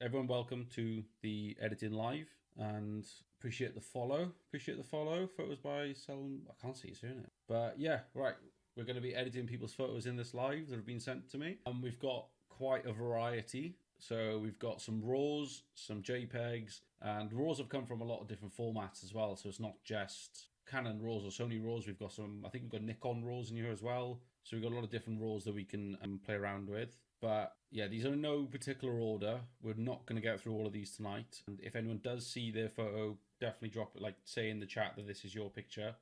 everyone welcome to the editing live, and appreciate the follow. Photos by Selm. I can't see his surname. But yeah, right. We're going to be editing people's photos in this live that have been sent to me. And we've got quite a variety. So we've got some RAWs, some JPEGs, and RAWs have come from a lot of different formats as well. So it's not just Canon RAWs or Sony RAWs. We've got some, I think we've got Nikon RAWs in here as well. So we've got a lot of different RAWs that we can play around with. But yeah, these are in no particular order. We're not going to get through all of these tonight. And if anyone does see their photo, definitely drop it, like say in the chat that this is your picture.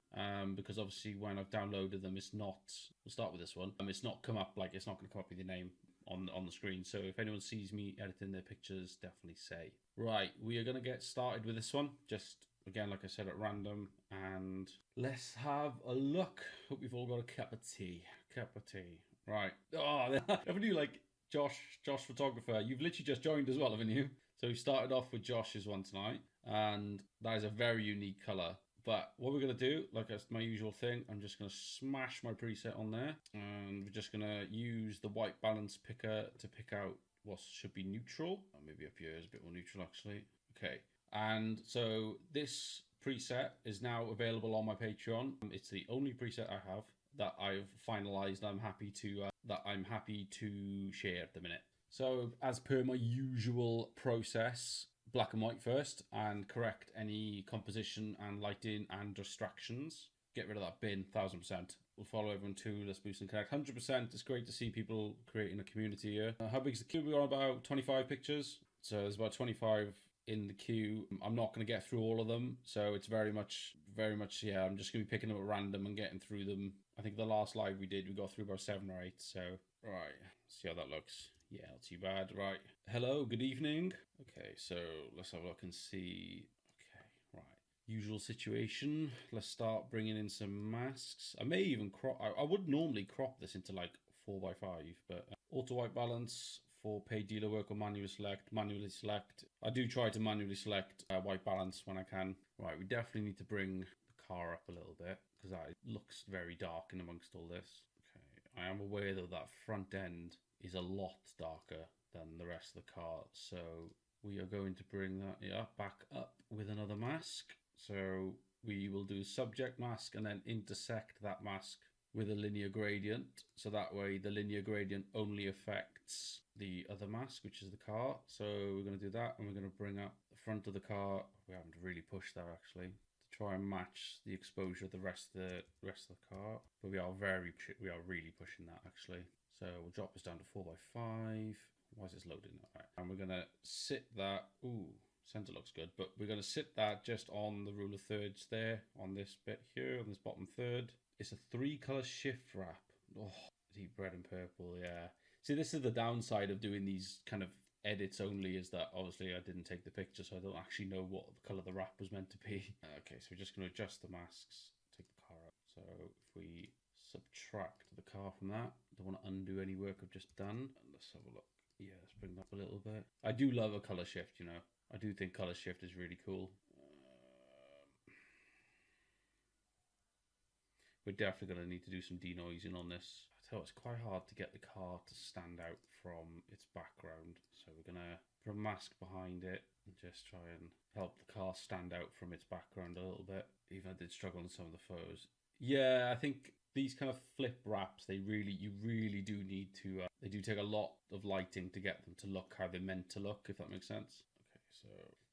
Because obviously when I've downloaded them, it's not, we'll start with this one. It's not come up, like it's not going to come up with your name on the screen. So if anyone sees me editing their pictures, definitely say. Right, we are going to get started with this one. Just again, like I said, at random. And let's have a look. Hope you've all got a cup of tea. Right. Oh, haven't you, like, Josh photographer, you've literally just joined as well, haven't you? So we started off with Josh's one tonight, and that is a very unique color. But what we're going to do, like that's my usual thing, I'm just going to smash my preset on there, and we're just going to use the white balance picker to pick out what should be neutral. Maybe up here is a bit more neutral actually. Okay, and so this preset is now available on my Patreon. It's the only preset I have that I've finalized. I'm happy to share at the minute. So as per my usual process, black and white first, and correct any composition and lighting and distractions. Get rid of that bin, 1000%. We'll follow everyone to Let's Boost and Connect. 100%. It's great to see people creating a community here. How big is the queue? We're on about 25 pictures. So there's about 25 in the queue. I'm not going to get through all of them, so it's very much, yeah, I'm just going to be picking them at random and getting through them. I think the last live we did, we got through about 7 or 8, so, right, see how that looks. Yeah, not too bad, right. Hello, good evening. Okay, so let's have a look and see. Okay, right. Usual situation. Let's start bringing in some masks. I may even crop, I would normally crop this into like 4x5, but auto white balance for paid dealer work or manually select. I do try to manually select white balance when I can. Right, we definitely need to bring the car up a little bit because that looks very dark in amongst all this. Okay, I am aware though that front end is a lot darker than the rest of the car, so we are going to bring that back up with another mask. So we will do subject mask and then intersect that mask with a linear gradient, so that way the linear gradient only affects the other mask, which is the car. So we're going to do that, and we're going to bring up the front of the car. We haven't really pushed that actually to try and match the exposure of the rest of the car, but we are really pushing that actually. So we'll drop this down to 4x5. Why is this loading? All right, and we're going to sit that. Ooh, center looks good, but we're going to sit that just on the rule of thirds there, on this bit here, on this bottom third. It's a 3-color shift wrap. Oh, deep red and purple, yeah. See, this is the downside of doing these kind of edits only, is that obviously I didn't take the picture, so I don't actually know what the color the wrap was meant to be. Okay, so we're just going to adjust the masks, take the car out. So if we subtract the car from that, don't want to undo any work I've just done. Let's have a look. Yeah, let's bring that up a little bit. I do love a color shift, you know. I do think color shift is really cool. We're definitely going to need to do some denoising on this. I tell you, it's quite hard to get the car to stand out from its background. So we're going to put a mask behind it and just try and help the car stand out from its background a little bit. Even I did struggle in some of the photos. Yeah, I think these kind of flip wraps, you really do need to, they do take a lot of lighting to get them to look how they're meant to look, if that makes sense. Okay,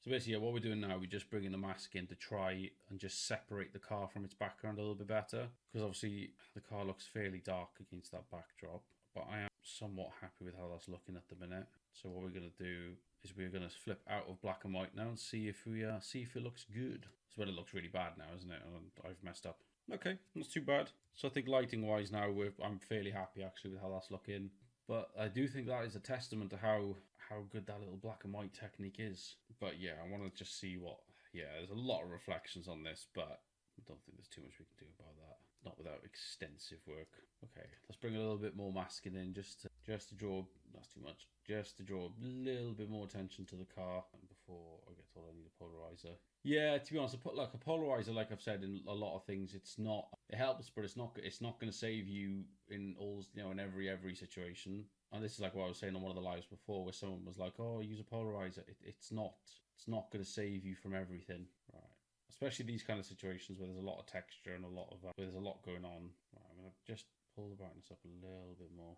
so basically, yeah, what we're doing now, we're just bringing the mask in to try and just separate the car from its background a little bit better. Because obviously the car looks fairly dark against that backdrop. But I am somewhat happy with how that's looking at the minute. So what we're going to do is we're going to flip out of black and white now and see if it looks good. It's when it looks really bad now, isn't it? And I've messed up. Okay, not too bad. So I think lighting wise now, I'm fairly happy actually with how that's looking. But I do think that is a testament to how good that little black and white technique is. But yeah, I want to just see there's a lot of reflections on this, but I don't think there's too much we can do about that. Not without extensive work. Okay, let's bring a little bit more masking in just to draw, that's too much, just to draw a little bit more attention to the car before I get told I need a polarizer. Yeah, to be honest, I put like a polarizer, like I've said in a lot of things, it helps, but it's not going to save you in in every situation. and this is like what I was saying on one of the lives before, where someone was like, "Oh, use a polarizer." It's not. It's not going to save you from everything, right? Especially these kind of situations where there's a lot of texture and a lot of where there's a lot going on. Right, I'm gonna just pull the brightness up a little bit more.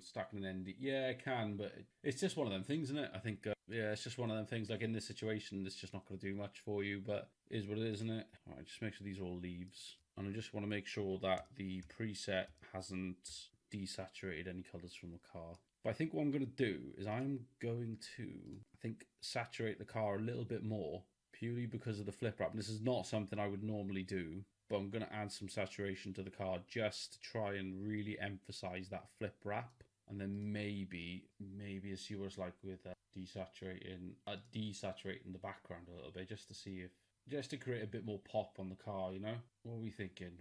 Stacking an ND, yeah, I can, but it's just one of them things, isn't it? I think, yeah, it's just one of them things. Like in this situation, it's just not going to do much for you, but it is what it is, isn't it? All right, just make sure these are all leaves, and I just want to make sure that the preset hasn't desaturated any colors from the car. But I think what I'm going to do is I'm going to, I think, saturate the car a little bit more, purely because of the flip wrap. And this is not something I would normally do, but I'm going to add some saturation to the car just to try and really emphasize that flip wrap. And then maybe as see what it's like with desaturating the background a little bit, just to see if, just to create a bit more pop on the car, you know? What are we thinking?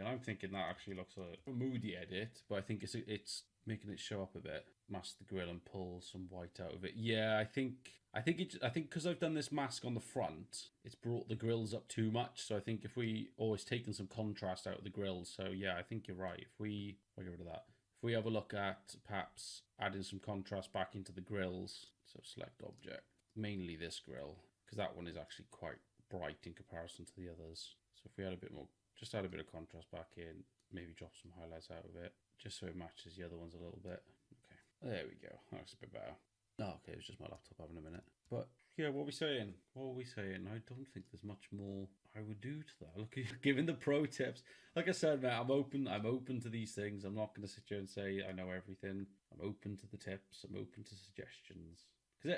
I'm thinking that actually looks a moody edit, but I think it's making it show up a bit. Mask the grill and pull some white out of it. Yeah, I think because I've done this mask on the front, it's brought the grills up too much. So I think if we always taken some contrast out of the grills. So yeah, I think you're right. If we, I'll get rid of that. If we have a look at perhaps adding some contrast back into the grills, so select object, mainly this grill, because that one is actually quite bright in comparison to the others. So if we add a bit more, just add a bit of contrast back in, maybe drop some highlights out of it, just so it matches the other ones a little bit. Okay, there we go. That's a bit better. Oh, okay, it was just my laptop having a minute. But yeah, what are we saying? I don't think there's much more I would do to that. Look, giving the pro tips. Like I said, man, I'm open to these things. I'm not going to sit here and say I know everything. I'm open to the tips. I'm open to suggestions. Because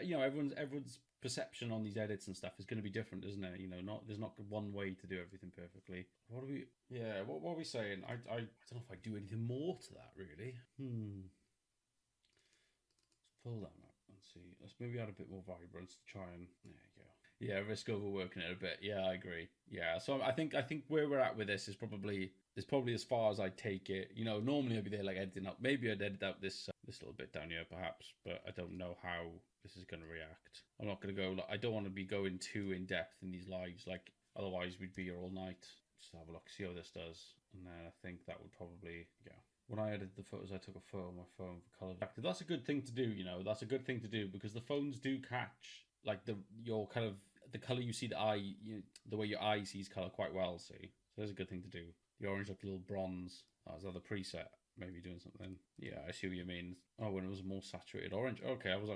everyone's perception on these edits and stuff is going to be different, isn't it? There's not one way to do everything perfectly. What are we saying? I don't know if I do anything more to that really. Let's pull that up and see. Let's maybe add a bit more vibrance to try and, there you go. Yeah, risk overworking it a bit. Yeah, I agree. Yeah, so I think where we're at with this is probably as far as I take it. Normally I'd be there like editing up. Maybe I'd edit out this little bit down here perhaps, but I don't know how this is going to react. I'm not going to go. I don't want to be going too in depth in these lives. Like otherwise we'd be here all night. Just have a look, see how this does, and then I think that would probably go. When I edited the photos, I took a photo on my phone for color. That's a good thing to do. That's a good thing to do because the phones do catch like your kind of the color you see the way your eye sees color quite well. See, so that's a good thing to do. The orange looked a little bronze. That was another preset. Maybe doing something. Yeah, I see what you mean. Oh, when it was more saturated orange. Okay, I was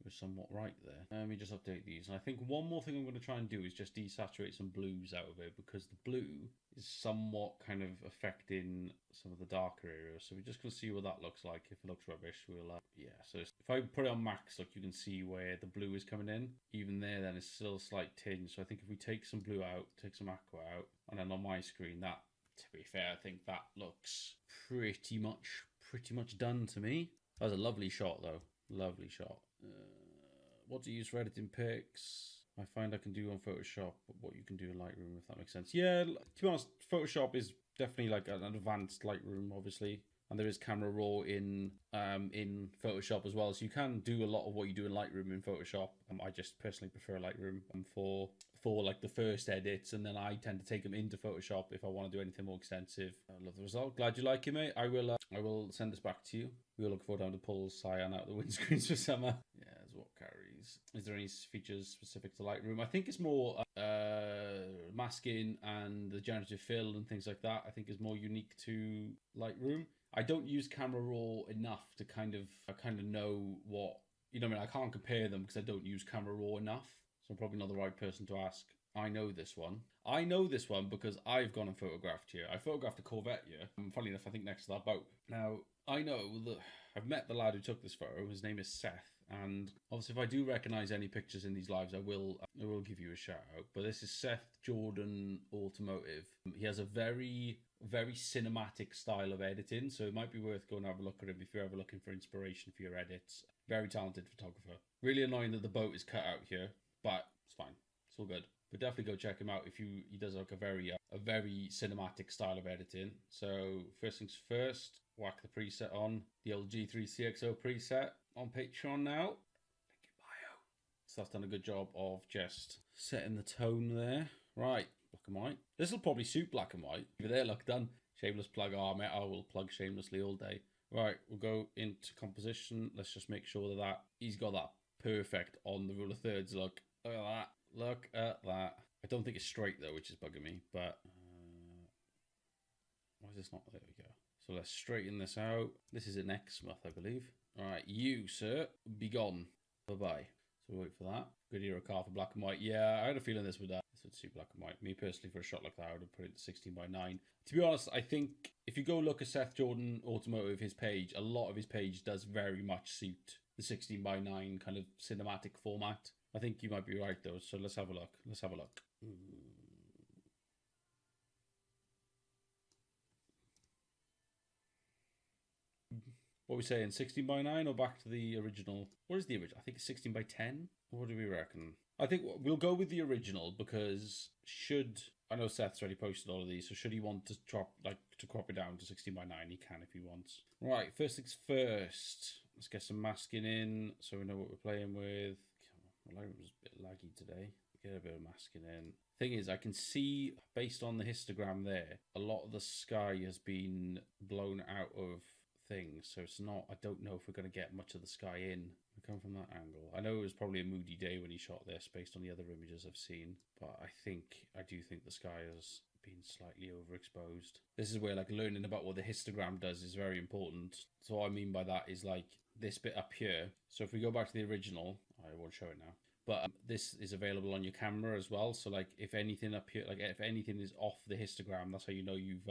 somewhat right there. Let me just update these. And I think one more thing I'm going to try and do is just desaturate some blues out of it because the blue is somewhat kind of affecting some of the darker areas. So we're just going to see what that looks like. If it looks rubbish, we'll, yeah. So if I put it on max, look, you can see where the blue is coming in. Even there, then it's still a slight tinge. So I think if we take some blue out, take some aqua out, and then on my screen, that, to be fair, I think that looks pretty much done to me. That was a lovely shot, though. Lovely shot. What to use for editing pics? I find I can do on Photoshop what you can do in Lightroom, if that makes sense. Yeah, to be honest, Photoshop is definitely like an advanced Lightroom, obviously. And there is camera raw in Photoshop as well. So you can do a lot of what you do in Lightroom in Photoshop. I just personally prefer Lightroom for like the first edits, and then I tend to take them into Photoshop if I want to do anything more extensive. I love the result. Glad you like it, mate. I will send this back to you. We will look forward to having to pull cyan out the windscreens for summer. Yeah, that's what carries. Is there any features specific to Lightroom? I think it's more masking and the generative fill and things like that. I think is more unique to Lightroom. I don't use camera raw enough to kind of know what, I mean, I can't compare them because I don't use camera raw enough. So I'm probably not the right person to ask. I know this one because I've gone and photographed here. I photographed a Corvette here. Funny enough, I think next to that boat. Now, I know that I've met the lad who took this photo. His name is Seth. And obviously, if I do recognize any pictures in these lives, I will give you a shout out. But this is Seth Jordan Automotive. He has a very, very cinematic style of editing, so it might be worth going and have a look at him if you're ever looking for inspiration for your edits. Very talented photographer. Really annoying that the boat is cut out here, but it's fine. It's all good. But definitely go check him out if he does like a very cinematic style of editing. So first things first, whack the preset on, the old G3CXO preset on Patreon now. Link in bio. So that's done a good job of just setting the tone there. Right, black and white. This will probably suit black and white. Over there, look, done. Shameless plug. Oh, mate, I will plug shamelessly all day. Right, we'll go into composition. Let's just make sure that he's got that perfect on the rule of thirds. Look at that. Look at that. I don't think it's straight though, which is bugging me. But why is this not? There we go. So let's straighten this out. This is an Exmouth, I believe. All right, you, sir, be gone. Bye-bye. So we'll wait for that. Good hero car for black and white. Yeah, I had a feeling this would suit black and white. Me personally, for a shot like that, I would have put it to 16:9. To be honest, I think if you go look at Seth Jordan Automotive, his page, a lot of his page does very much suit the 16:9 kind of cinematic format. I think you might be right though. So let's have a look. Let's have a look. What are we saying? 16:9 or back to the original? What is the original? I think it's 16:10. What do we reckon? I think we'll go with the original because I know Seth's already posted all of these, so should he want to crop it down to 16:9, he can if he wants. Right, first things first. Let's get some masking in so we know what we're playing with. My Lightroom was a bit laggy today. Get a bit of masking in. Thing is, I can see, based on the histogram there, a lot of the sky has been blown out of things, so it's not, I don't know if we're going to get much of the sky in. We come from that angle. I know it was probably a moody day when he shot this based on the other images I've seen, but I do think the sky has been slightly overexposed. This is where like learning about what the histogram does is very important. So what I mean by that is like this bit up here. So if we go back to the original, I won't show it now, but this is available on your camera as well. So like if anything up here, like if anything is off the histogram, that's how you know you've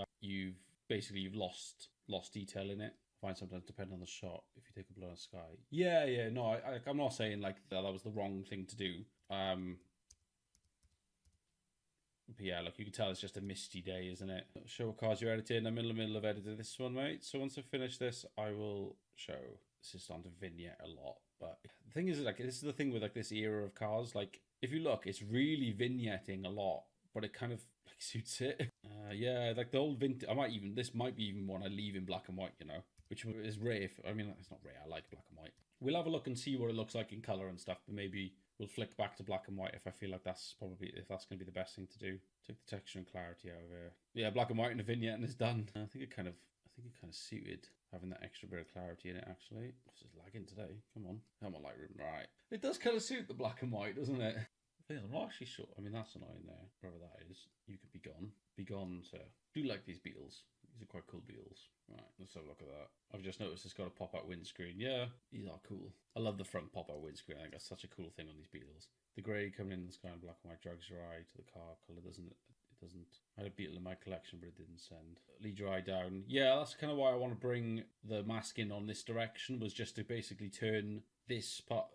lost detail in it. I find sometimes depending on the shot, if you take a blown sky. Yeah, no, I'm not saying like that was the wrong thing to do. But yeah, look, you can tell it's just a misty day, isn't it? Show what cars you're editing. I'm in the middle of editing this one, mate. So once I finish this, I will show. This is starting to vignette a lot. But the thing is, like, this is the thing with like this era of cars. Like, if you look, it's really vignetting a lot, but it kind of like suits it. Yeah, like the old vintage. This might be even one I leave in black and white, you know, which is rare. I mean, it's not rare. I like black and white. We'll have a look and see what it looks like in color and stuff, but maybe we'll flick back to black and white if I feel like that's going to be the best thing to do. Take the texture and clarity out of here. Yeah, black and white and a vignette and it's done. I think it kind of suited having that extra bit of clarity in it, actually. This is lagging today. Come on, Lightroom. Right. It does kind of suit the black and white, doesn't it? I'm not actually sure. I mean, that's annoying there. Wherever that is. You could be gone. Be gone, sir. Do like these Beetles. These are quite cool Beetles. Right, let's have a look at that. I've just noticed it's got a pop-out windscreen. Yeah, these are cool. I love the front pop-out windscreen. I think that's such a cool thing on these Beetles. The grey coming in the sky in black and white drags your eye to the car colour, doesn't it? It doesn't. I had a Beetle in my collection, but it didn't send. Lead your eye down. Yeah, that's kind of why I want to bring the mask in on this direction, was just to basically turn this part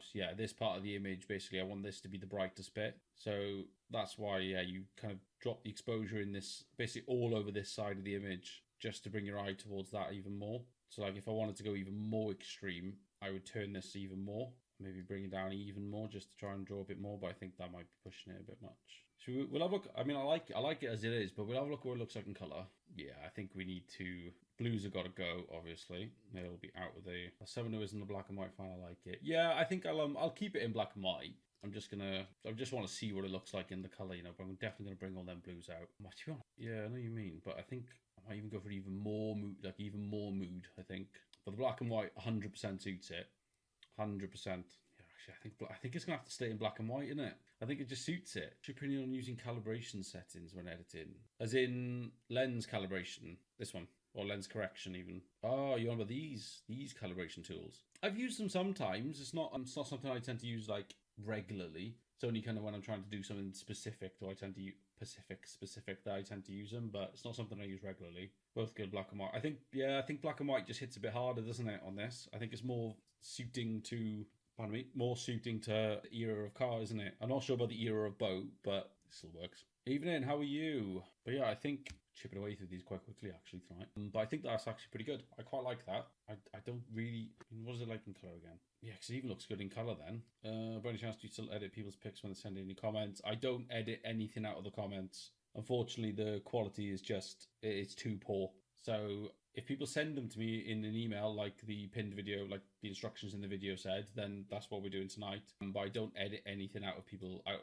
of the image, basically I want this to be the brightest bit. So that's why, yeah, you kind of drop the exposure in this, basically all over this side of the image, just to bring your eye towards that even more. So like if I wanted to go even more extreme, I would turn this even more, maybe bring it down even more just to try and draw a bit more, but I think that might be pushing it a bit much. So we'll have a look. I mean, I like it as it is, but we'll have a look what it looks like in colour. Yeah, I think we need to. Blues have got to go, obviously. They'll be out with someone who isn't a black and white fan. I like it. Yeah, I think I'll keep it in black and white. I just want to see what it looks like in the colour, you know, but I'm definitely going to bring all them blues out. Yeah, I know what you mean, but I think I might even go for even more mood, I think. But the black and white 100% suits it. 100%. I think it's going to have to stay in black and white, isn't it? I think it just suits it. What's your opinion on using calibration settings when editing? As in lens calibration, this one, or lens correction even. Oh, you're on about these calibration tools. I've used them sometimes. It's not something I tend to use like regularly. It's only kind of when I'm trying to do something specific, I tend to use specific that I tend to use them, but it's not something I use regularly. Both good black and white. I think black and white just hits a bit harder, doesn't it, on this? I think it's more suiting to the era of car, isn't it? I'm not sure about the era of boat, but it still works. Evening, how are you? But yeah, I think chipping away through these quite quickly actually tonight. But I think that's actually pretty good. I quite like that. I don't really. What is it like in colour again? Yeah, because it even looks good in colour then. By any chance, do you still edit people's pics when they send in any comments? I don't edit anything out of the comments. Unfortunately, the quality is it's too poor. So if people send them to me in an email, like the pinned video, like the instructions in the video said, then that's what we're doing tonight. But I don't edit anything out of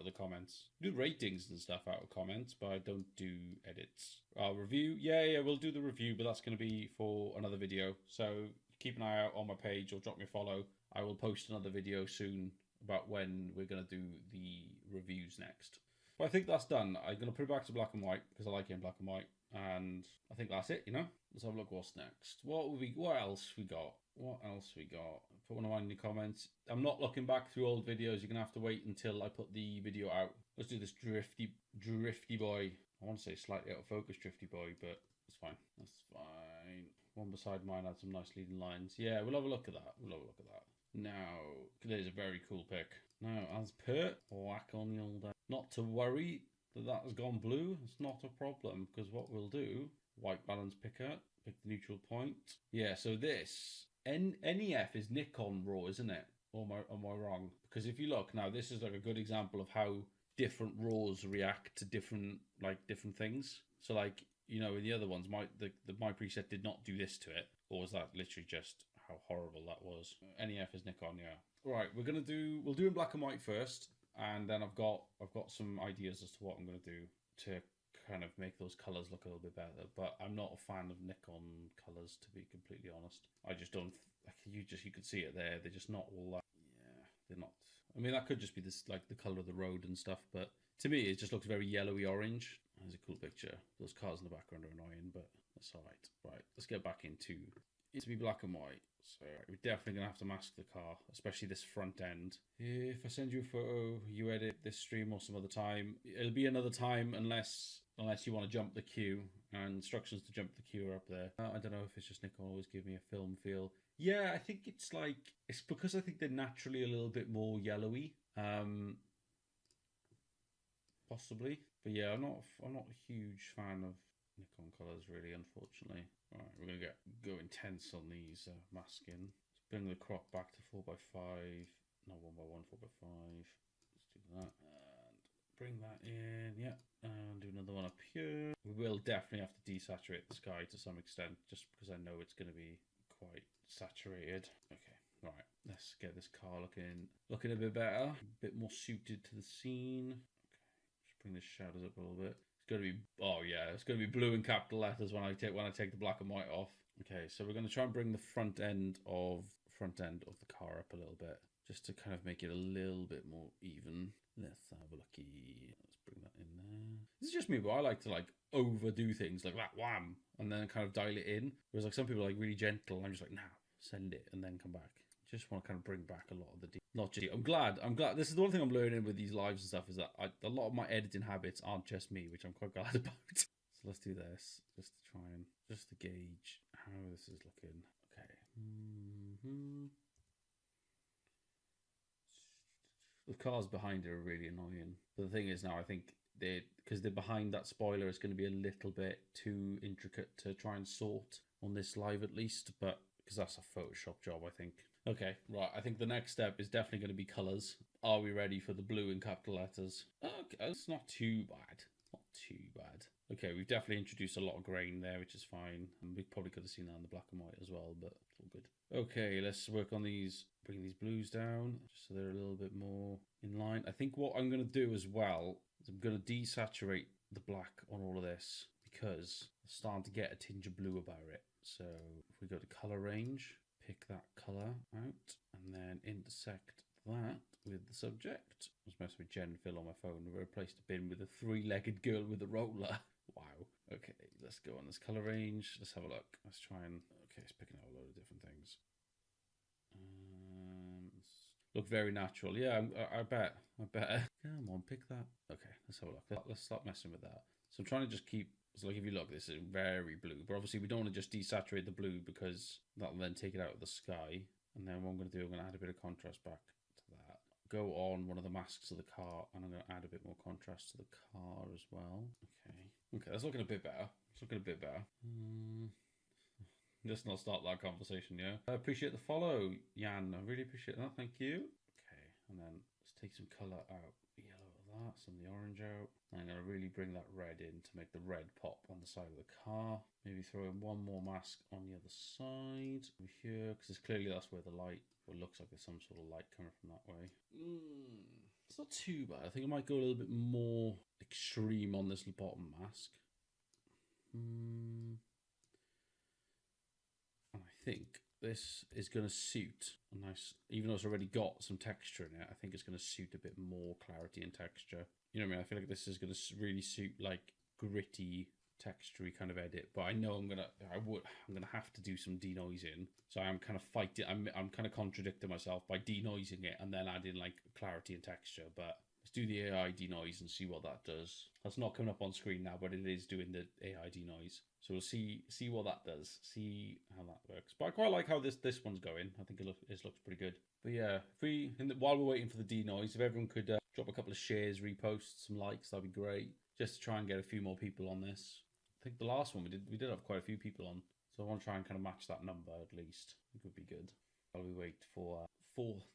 the comments. I do ratings and stuff out of comments, but I don't do edits. Review, yeah, we'll do the review, but that's going to be for another video. So keep an eye out on my page or drop me a follow. I will post another video soon about when we're going to do the reviews next. But I think that's done. I'm going to put it back to black and white because I like it in black and white. And I think that's it, you know? Let's have a look what's next. What else we got? What else we got? Put one of mine in the comments. I'm not looking back through old videos. You're going to have to wait until I put the video out. Let's do this drifty boy. I want to say slightly out of focus drifty boy, but it's fine. That's fine. One beside mine had some nice leading lines. Yeah, we'll have a look at that. We'll have a look at that. Now, there's a very cool pic. Now, as per, whack on the old... Not to worry that has gone blue. It's not a problem, because what we'll do, white balance picker, pick the neutral point. Yeah, so this, NEF is Nikon RAW, isn't it? Or am I wrong? Because if you look, now this is like a good example of how different RAWs react to different things. So like, you know, in the other ones, my preset did not do this to it. Or was that literally just how horrible that was? NEF is Nikon, yeah. Right, we'll do in black and white first, and then I've got some ideas as to what I'm gonna do to kind of make those colors look a little bit better. But I'm not a fan of Nikon colors, to be completely honest. I just don't, like, you could see it there. They're just not all that. Yeah, they're not. I mean, that could just be this, like, the color of the road and stuff, but to me, it just looks very yellowy orange. There's a cool picture. Those cars in the background are annoying, but that's all right. Right, let's get back into be black and white. So we're definitely gonna have to mask the car, especially this front end. If I send you a photo, you edit this stream or some other time. It'll be another time unless you want to jump the queue, and instructions to jump the queue are up there. I don't know if it's just Nikon always give me a film feel. Yeah, I think it's because I think they're naturally a little bit more yellowy. Possibly, but yeah, I'm not a huge fan of Nikon colors really, unfortunately. All right, we're gonna go intense on these masking. Let's bring the crop back to 4x5, not 1x1, 4x5. Let's do that and bring that in. Yeah, and do another one up here. We will definitely have to desaturate the sky to some extent, just because I know it's going to be quite saturated. Okay, all right, let's get this car looking a bit better, a bit more suited to the scene. Bring the shadows up a little bit. It's going to be, oh yeah, it's going to be blue in capital letters when I take the black and white off. Okay, so we're going to try and bring the front end of the car up a little bit, just to kind of make it a little bit more even. Let's have a looky. Let's bring that in there. This is just me, but I like to like overdo things like that, wham, and then kind of dial it in. Whereas like some people are like really gentle. I'm just like, nah, send it and then come back. Just want to kind of bring back a lot of the not just. I'm glad. This is the one thing I'm learning with these lives and stuff, is that a lot of my editing habits aren't just me, which I'm quite glad about. So let's do this just to try and to gauge how this is looking. Okay. The cars behind it are really annoying. But the thing is now, I think because they're behind that spoiler, it's going to be a little bit too intricate to try and sort on this live at least. But because that's a Photoshop job, I think. Okay, right. I think the next step is definitely going to be colors. Are we ready for the blue in capital letters? Okay, it's not too bad. Not too bad. Okay, we've definitely introduced a lot of grain there, which is fine. We probably could have seen that in the black and white as well, but it's all good. Okay, let's work on these. Bring these blues down just so they're a little bit more in line. I think what I'm going to do as well is I'm going to desaturate the black on all of this, because it's starting to get a tinge of blue about it. So if we go to color range, pick that color out, and then intersect that with the subject. I was messing with Gen Fill on my phone. We replaced a bin with a three-legged girl with a roller. Wow. Okay, let's go on this color range. Let's have a look. Let's try and... Okay, it's picking out a load of different things. Look very natural. Yeah, I bet. Come on, pick that. Okay, let's have a look. Let's start messing with that. So I'm trying to just keep... So like if you look, this is very blue. But obviously we don't want to just desaturate the blue, because that'll then take it out of the sky. And then what I'm going to do, I'm going to add a bit of contrast back to that. Go on one of the masks of the car, and I'm going to add a bit more contrast to the car as well. Okay, that's looking a bit better. Let's not start that conversation, yeah? I appreciate the follow, Jan. I really appreciate that. Thank you. Okay, and then let's take some colour out. Yellow of that, some of the orange out. I'm going to really bring that red in to make the red pop on the side of the car. Maybe throw in one more mask on the other side over here, because clearly that's where the light, or it looks like there's some sort of light coming from that way. It's not too bad. I think I might go a little bit more extreme on this bottom mask. And I think this is going to suit a nice, even though it's already got some texture in it, I think it's going to suit a bit more clarity and texture. You know what I mean? I feel like this is going to really suit like gritty, textury kind of edit. But I know I'm gonna have to do some denoising. So I'm kind of fighting. I'm kind of contradicting myself by denoising it and then adding like clarity and texture. But let's do the AI denoise and see what that does. That's not coming up on screen now, but it is doing the AI denoise. So we'll see what that does. See how that works. But I quite like how this one's going. I think it looks pretty good. But yeah, while we're waiting for the denoise, if everyone could drop a couple of shares, reposts, some likes, that'd be great. Just to try and get a few more people on this. I think the last one we did have quite a few people on. So I want to try and kind of match that number at least. I think it would be good. While we wait for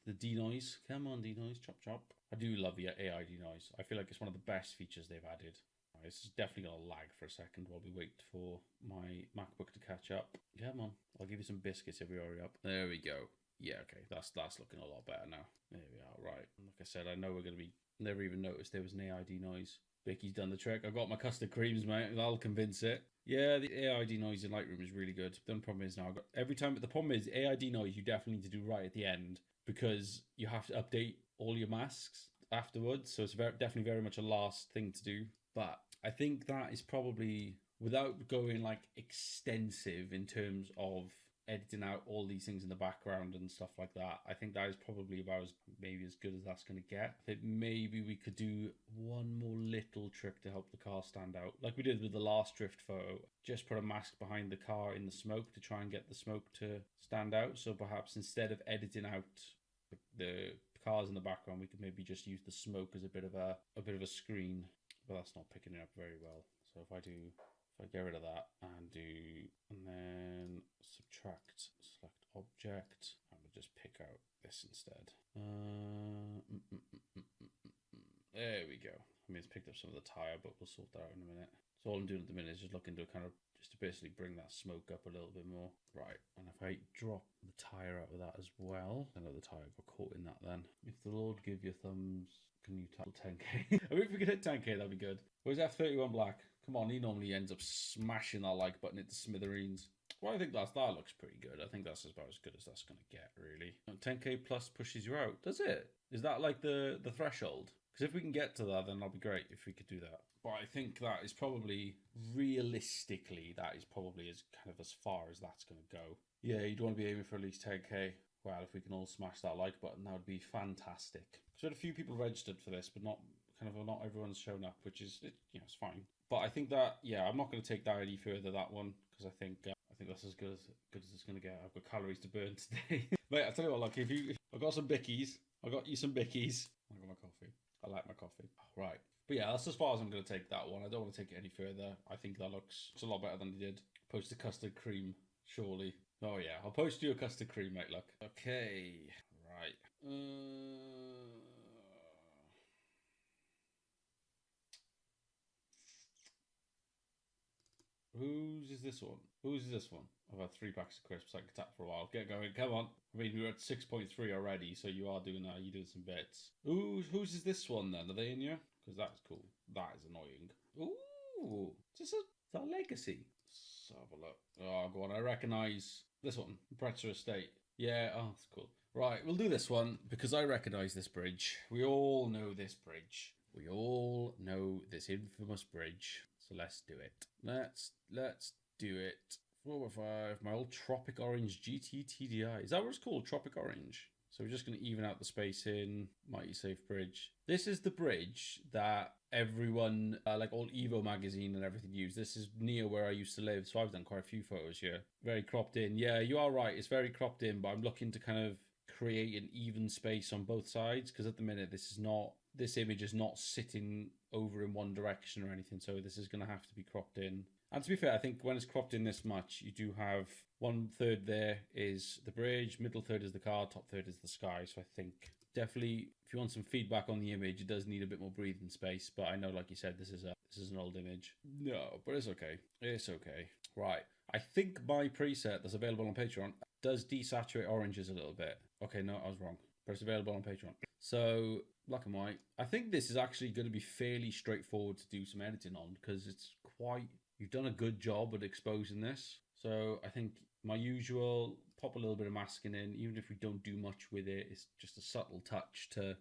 the denoise. Come on, denoise, chop chop. I do love the AI denoise. I feel like it's one of the best features they've added. This is definitely going to lag for a second while we wait for my MacBook to catch up. Come on, I'll give you some biscuits if we hurry up. There we go. Yeah, okay, that's looking a lot better now. There we are, right. Like I said, I know we're going to be... Never even noticed there was an AI denoise. Vicky's done the trick. I've got my custard creams, mate. That'll convince it. Yeah, the AI denoise in Lightroom is really good. The problem is now, every time... The problem is, AI denoise you definitely need to do right at the end because you have to update all your masks afterwards. So it's definitely very much a last thing to do. But I think that is probably, without going like extensive in terms of editing out all these things in the background and stuff like that, I think that is probably about maybe as good as that's going to get. I think maybe we could do one more little trick to help the car stand out, like we did with the last drift photo. Just put a mask behind the car in the smoke to try and get the smoke to stand out. So perhaps instead of editing out the cars in the background, we could maybe just use the smoke as a bit of a screen. But that's not picking it up very well. So if I get rid of that and then subtract, select object, and we'll just pick out this instead. There we go. I mean, it's picked up some of the tire, but we'll sort that out in a minute. So all I'm doing at the minute is just looking to just to basically bring that smoke up a little bit more. Right, and if I drop the tire out of that as well, I know the tire got caught in that then. If the Lord give you thumbs, can you tackle 10k? I mean, if we could hit 10k, that'd be good. Where's F31 Black? Come on, he normally ends up smashing that like button into smithereens. Well, I think that looks pretty good. I think that's about as good as that's going to get, really. 10k plus pushes you out. Does it? Is that like the threshold? Because if we can get to that, then that'll be great if we could do that. But I think that is probably, realistically, that is probably as kind of as far as that's going to go. Yeah, you'd want to be aiming for at least 10k. Well, if we can all smash that like button, that would be fantastic. So we had a few people registered for this, but not everyone's shown up, which is, it's fine. But I think that, yeah, I'm not going to take that any further, that one, because I think that's as good as it's going to get. I've got calories to burn today. Mate, I'll tell you what, like, I've got some bickies. I got you some bickies. I got my coffee. I like my coffee. Right. But yeah, that's as far as I'm going to take that one. I don't want to take it any further. I think that looks a lot better than it did. Post a custard cream, surely. Oh yeah, I'll post you a custard cream, mate, look. Okay, right. Whose is this one? Whose is this one? I've had 3 packs of crisps I can tap for a while. Get going, come on. I mean, we're at 6.3 already, so you're doing some bits. Whose is this one then? Are they in here? Because that's cool. That is annoying. Ooh, is that Legacy? Let's have a look. Oh, go on. I recognise this one. Pretzer Estate. Yeah, oh, that's cool. Right, we'll do this one because I recognise this bridge. We all know this bridge. We all know this infamous bridge. So let's do it. Let's do it. 4x5. My old Tropic Orange GT TDI. Is that what it's called? Tropic Orange. So we're just going to even out the spacing. Mighty Safe Bridge. This is the bridge that everyone, like all Evo magazine and everything, use. This is near where I used to live, so I've done quite a few photos here. Very cropped in. Yeah, you are right. It's very cropped in, but I'm looking to kind of create an even space on both sides because at the minute this image is not sitting over in one direction or anything, so this is going to have to be cropped in. And to be fair, I think when it's cropped in this much, you do have 1/3 there is the bridge, middle third is the car, top third is the sky. So I think definitely if you want some feedback on the image, it does need a bit more breathing space. But I know, like you said, this is an old image. No, but it's okay. It's okay. Right. I think my preset that's available on Patreon does desaturate oranges a little bit. Okay, no, I was wrong. But it's available on Patreon. So black and white. I think this is actually going to be fairly straightforward to do some editing on because you've done a good job at exposing this. So I think my usual pop a little bit of masking in, even if we don't do much with it. It's just a subtle touch to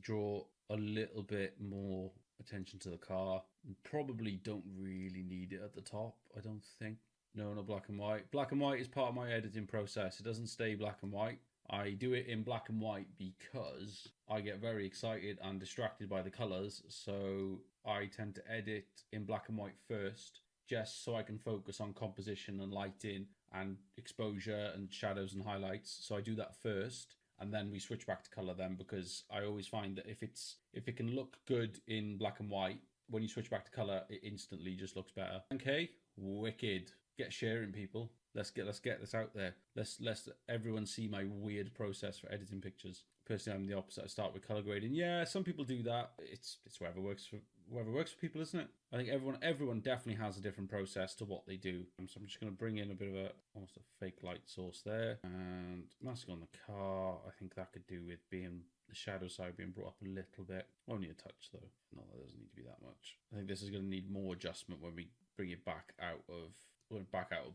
draw a little bit more attention to the car. Probably don't really need it at the top, I don't think. No, black and white. Black and white is part of my editing process. It doesn't stay black and white. I do it in black and white because I get very excited and distracted by the colors. So I tend to edit in black and white first, just so I can focus on composition and lighting and exposure and shadows and highlights. So I do that first, and then we switch back to color then, because I always find that if it can look good in black and white, when you switch back to color, it instantly just looks better. Okay, wicked. Get sharing, people. Let's get this out there. Let's everyone see my weird process for editing pictures. Personally, I'm the opposite. I start with color grading. Yeah, some people do that. It's whatever works for people, isn't it? I think everyone definitely has a different process to what they do. So I'm just going to bring in a bit of almost a fake light source there, and mask on the car. I think that could do with being the shadow side being brought up a little bit. Only a touch though. No, that doesn't need to be that much. I think this is going to need more adjustment when we bring it back out of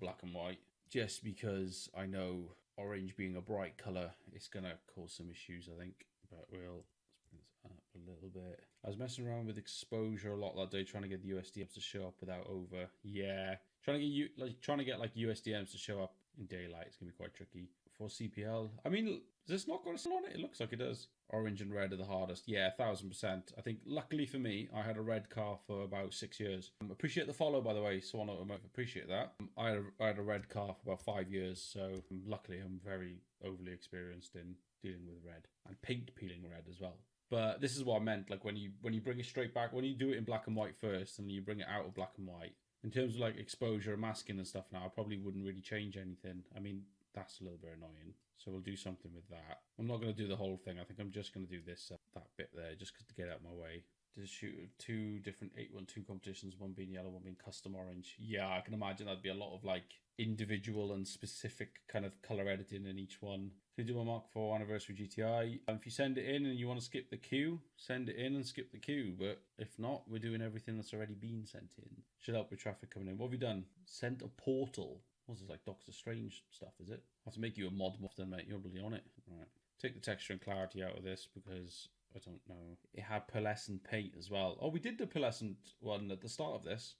black and white, just because I know orange being a bright color, it's gonna cause some issues, I think. But let's bring this up a little bit. I was messing around with exposure a lot that day, trying to get the USDMs to show up without over. Yeah, trying to get like USDMs to show up in daylight. It's gonna be quite tricky. For CPL, I mean, is this not got a still on it? It looks like it does. Orange and red are the hardest. Yeah, 1000%. I think luckily for me, I had a red car for about 6 years. Appreciate the follow, by the way. So on automotive, appreciate that. I had a red car for about 5 years. So luckily, I'm very overly experienced in dealing with red and paint peeling red as well. But this is what I meant. Like when you bring it straight back, when you do it in black and white first, and you bring it out of black and white. In terms of like exposure and masking and stuff now, I probably wouldn't really change anything. I mean, that's a little bit annoying. So we'll do something with that. I'm not going to do the whole thing. I think I'm just going to do this, that bit there, just to get out of my way. Did shoot 2 different 812 competitions, one being yellow, one being custom orange. Yeah, I can imagine that'd be a lot of like individual and specific kind of color editing in each one. Can you do a Mark IV anniversary GTI? If you send it in and you want to skip the queue, send it in and skip the queue. But if not, we're doing everything that's already been sent in. Should help with traffic coming in. What have you done? Sent a portal. What's this, like Doctor Strange stuff, is it? I have to make you a mod often, mate. You're really on it. All right. Take the texture and clarity out of this because I don't know. It had pearlescent paint as well. Oh, we did the pearlescent one at the start of this.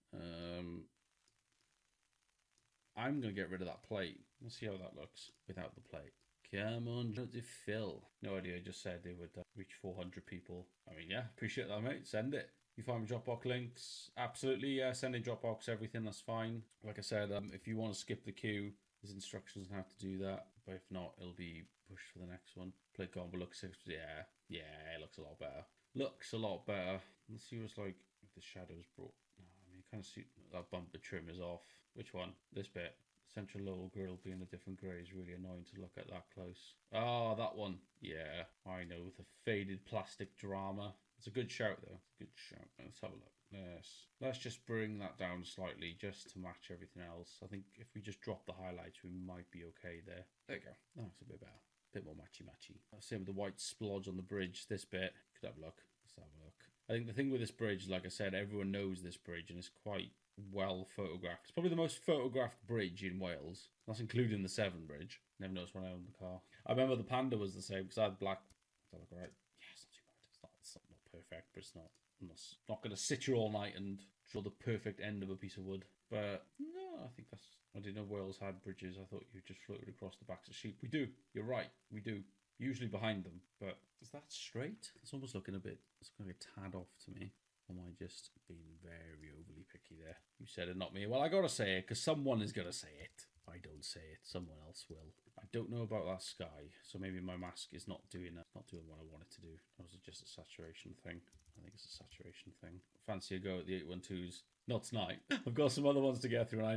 I'm going to get rid of that plate. Let's see how that looks without the plate. Come on, don't you fill? No idea, I just said they would reach 400 people. I mean, yeah, appreciate that, mate. Send it. You find Dropbox links? Absolutely, yeah. Send in Dropbox, everything, that's fine. Like I said, if you want to skip the queue, there's instructions on how to do that. But if not, it'll be pushed for the next one. Play combo looks, yeah, it looks a lot better. Looks a lot better. Let's see what it's like if the shadows brought. No, I mean, kind of see that bumper trim is off. Which one? This bit. Central lower grille being a different grey is really annoying to look at that close. Oh, that one. Yeah, I know, with the faded plastic drama. It's a good shout, though. Good shout. Let's have a look. Yes. Let's just bring that down slightly just to match everything else. I think if we just drop the highlights, we might be okay there. There you go. That's a bit better. A bit more matchy-matchy. Same with the white splodge on the bridge. This bit. Could have a look. Let's have a look. I think the thing with this bridge, like I said, everyone knows this bridge and it's quite well photographed. It's probably the most photographed bridge in Wales. That's including the Severn Bridge. Never noticed when I owned the car. I remember the Panda was the same because I had black. Does that look alright? Yeah, it's not too bad. It's not perfect, but it's not. I'm not going to sit here all night and draw the perfect end of a piece of wood. But no, I think that's. I didn't know Wales had bridges. I thought you just floated across the backs of sheep. We do. You're right. We do. Usually behind them. But is that straight? It's almost looking a bit. It's going to be a tad off to me. Or am I just being very overly picky there? You said it, not me. Well, I got to say it because someone is going to say it. If I don't say it, someone else will. I don't know about that sky, so maybe my mask is not doing what I want it to do. Or is it just a saturation thing? I think it's a saturation thing. Fancy a go at the 812s. Not tonight. I've got some other ones to get through, and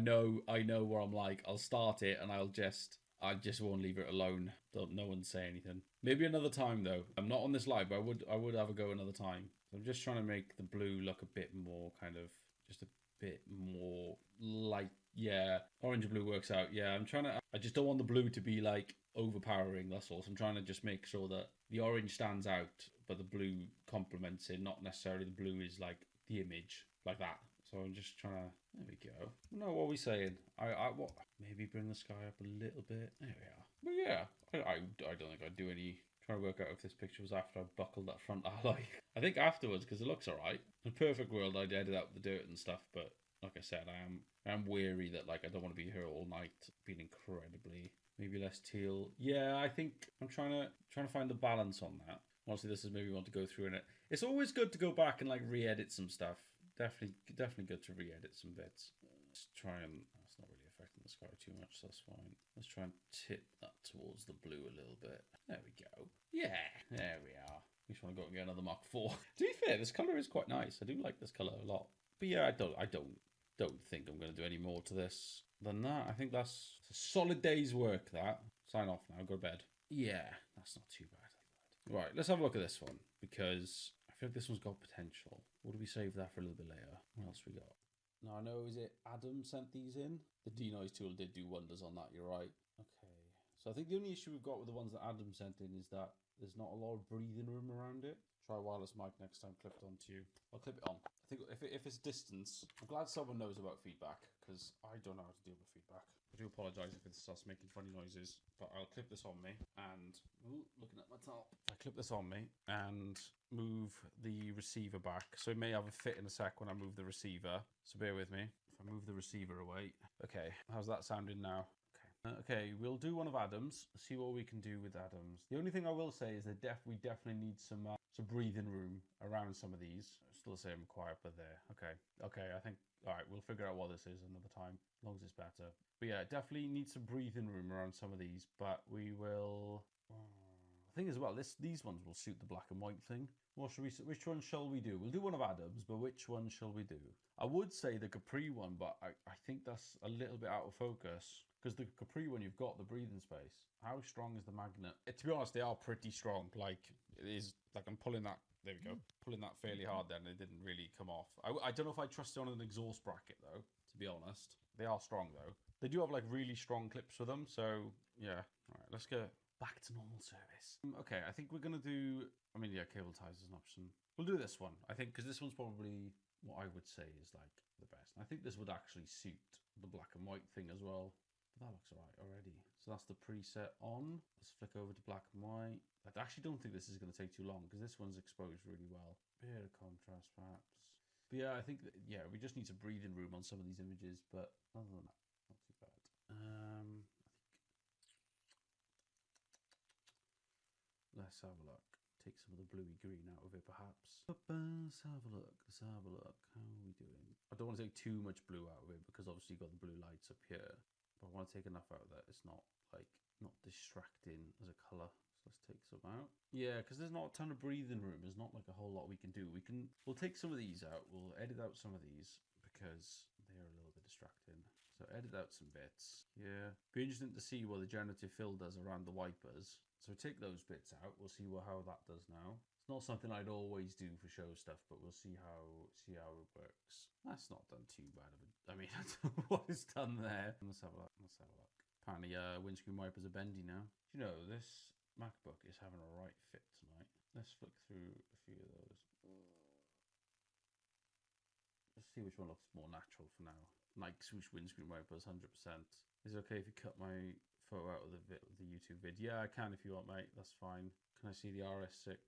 I know where I'm like. I'll start it, and I just won't leave it alone. No one say anything. Maybe another time though. I'm not on this live, but I would have a go another time. So I'm just trying to make the blue look a bit more kind of just a bit more light. Yeah, orange and blue works out. Yeah, I just don't want the blue to be like overpowering. That's all. So I'm trying to just make sure that the orange stands out, but the blue complements it. Not necessarily the blue is like the image like that. So I'm just trying to. There we go. No, what are we saying? What? Maybe bring the sky up a little bit. There we are. Yeah, I don't think I'd do any. Trying to work out if this picture was after I buckled that front alloy. I think afterwards, because it looks alright. In a perfect world, I'd edit out the dirt and stuff, but like I said, I'm wary that like I don't want to be here all night, being incredibly maybe less teal. Yeah, I think I'm trying to find the balance on that. Honestly, this is maybe want to go through in it. It's always good to go back and like re-edit some stuff. Definitely good to re-edit some bits. Let's try and that's not really affecting the sky too much, so that's fine. Let's try and tip that towards the blue a little bit. There we go. Yeah, there we are. We just want to go and get another Mark IV. To be fair, this colour is quite nice. I do like this colour a lot. But yeah, I don't think I'm going to do any more to this than that. I think that's a solid day's work, that. Sign off now, go to bed. Yeah, that's not too bad. Right, let's have a look at this one, because I feel like this one's got potential. Or do we save that for a little bit later? What else we got? Now, I know, is it Adam sent these in? The denoise tool did do wonders on that, you're right. Okay, so I think the only issue we've got with the ones that Adam sent in is that there's not a lot of breathing room around it. Try wireless mic next time clipped onto you. I'll clip it on. I think if it's distance, I'm glad someone knows about feedback, because I don't know how to deal with feedback. I do apologise if it starts making funny noises, but I'll clip this on me and, ooh, looking at my top. I clip this on me and move the receiver back. So it may have a fit in a sec when I move the receiver. So bear with me. If I move the receiver away. Okay, how's that sounding now? Okay, we'll do one of Adam's. See what we can do with Adam's. The only thing I will say is that we definitely need some breathing room around some of these. Still the same quiet, but there. Okay, I think, all right, we'll figure out what this is another time, as long as it's better. But yeah, definitely need some breathing room around some of these, but we will... I think as well, these ones will suit the black and white thing. Which one shall we do? We'll do one of Adam's, but which one shall we do? I would say the Capri one, but I think that's a little bit out of focus. Because the Capri one, you've got the breathing space. How strong is the magnet? To be honest, they are pretty strong. Like, it is, like I'm pulling that, there we go. Pulling that fairly hard then, it didn't really come off. I don't know if I trust it on an exhaust bracket though, to be honest. They are strong though. They do have like really strong clips for them, so yeah. All right, let's get back to normal service. Okay, I think we're gonna do, I mean, yeah, cable ties is an option. We'll do this one, I think, because this one's probably what I would say is like the best. And I think this would actually suit the black and white thing as well. But that looks alright already. So that's the preset on. Let's flick over to black and white. I actually don't think this is going to take too long because this one's exposed really well. Bit of contrast perhaps. But yeah, I think that, yeah, we just need some breathing room on some of these images, but other than that, not too bad. Let's have a look. Take some of the bluey green out of it, perhaps. Let's have a look. Let's have a look. How are we doing? I don't want to take too much blue out of it because obviously you've got the blue lights up here. But I want to take enough out that it's not like not distracting as a color. So let's take some out. Yeah, because there's not a ton of breathing room. There's not like a whole lot we can do. We'll take some of these out. We'll edit out some of these because they're a little bit distracting. So edit out some bits. Yeah. Be interesting to see what the generative fill does around the wipers. So take those bits out. We'll see how that does now. It's not something I'd always do for show stuff, but we'll see how it works. That's not done too bad of it. I mean, I don't know what is done there. Let's have a look. Apparently, windscreen wipers are bendy now. Do you know, this MacBook is having a right fit tonight. Let's flick through a few of those. Let's see which one looks more natural for now. Nike swoosh windscreen wipers, 100%. Is it okay if you cut my photo out of the YouTube vid? Yeah, I can if you want, mate. That's fine. Can I see the RS6?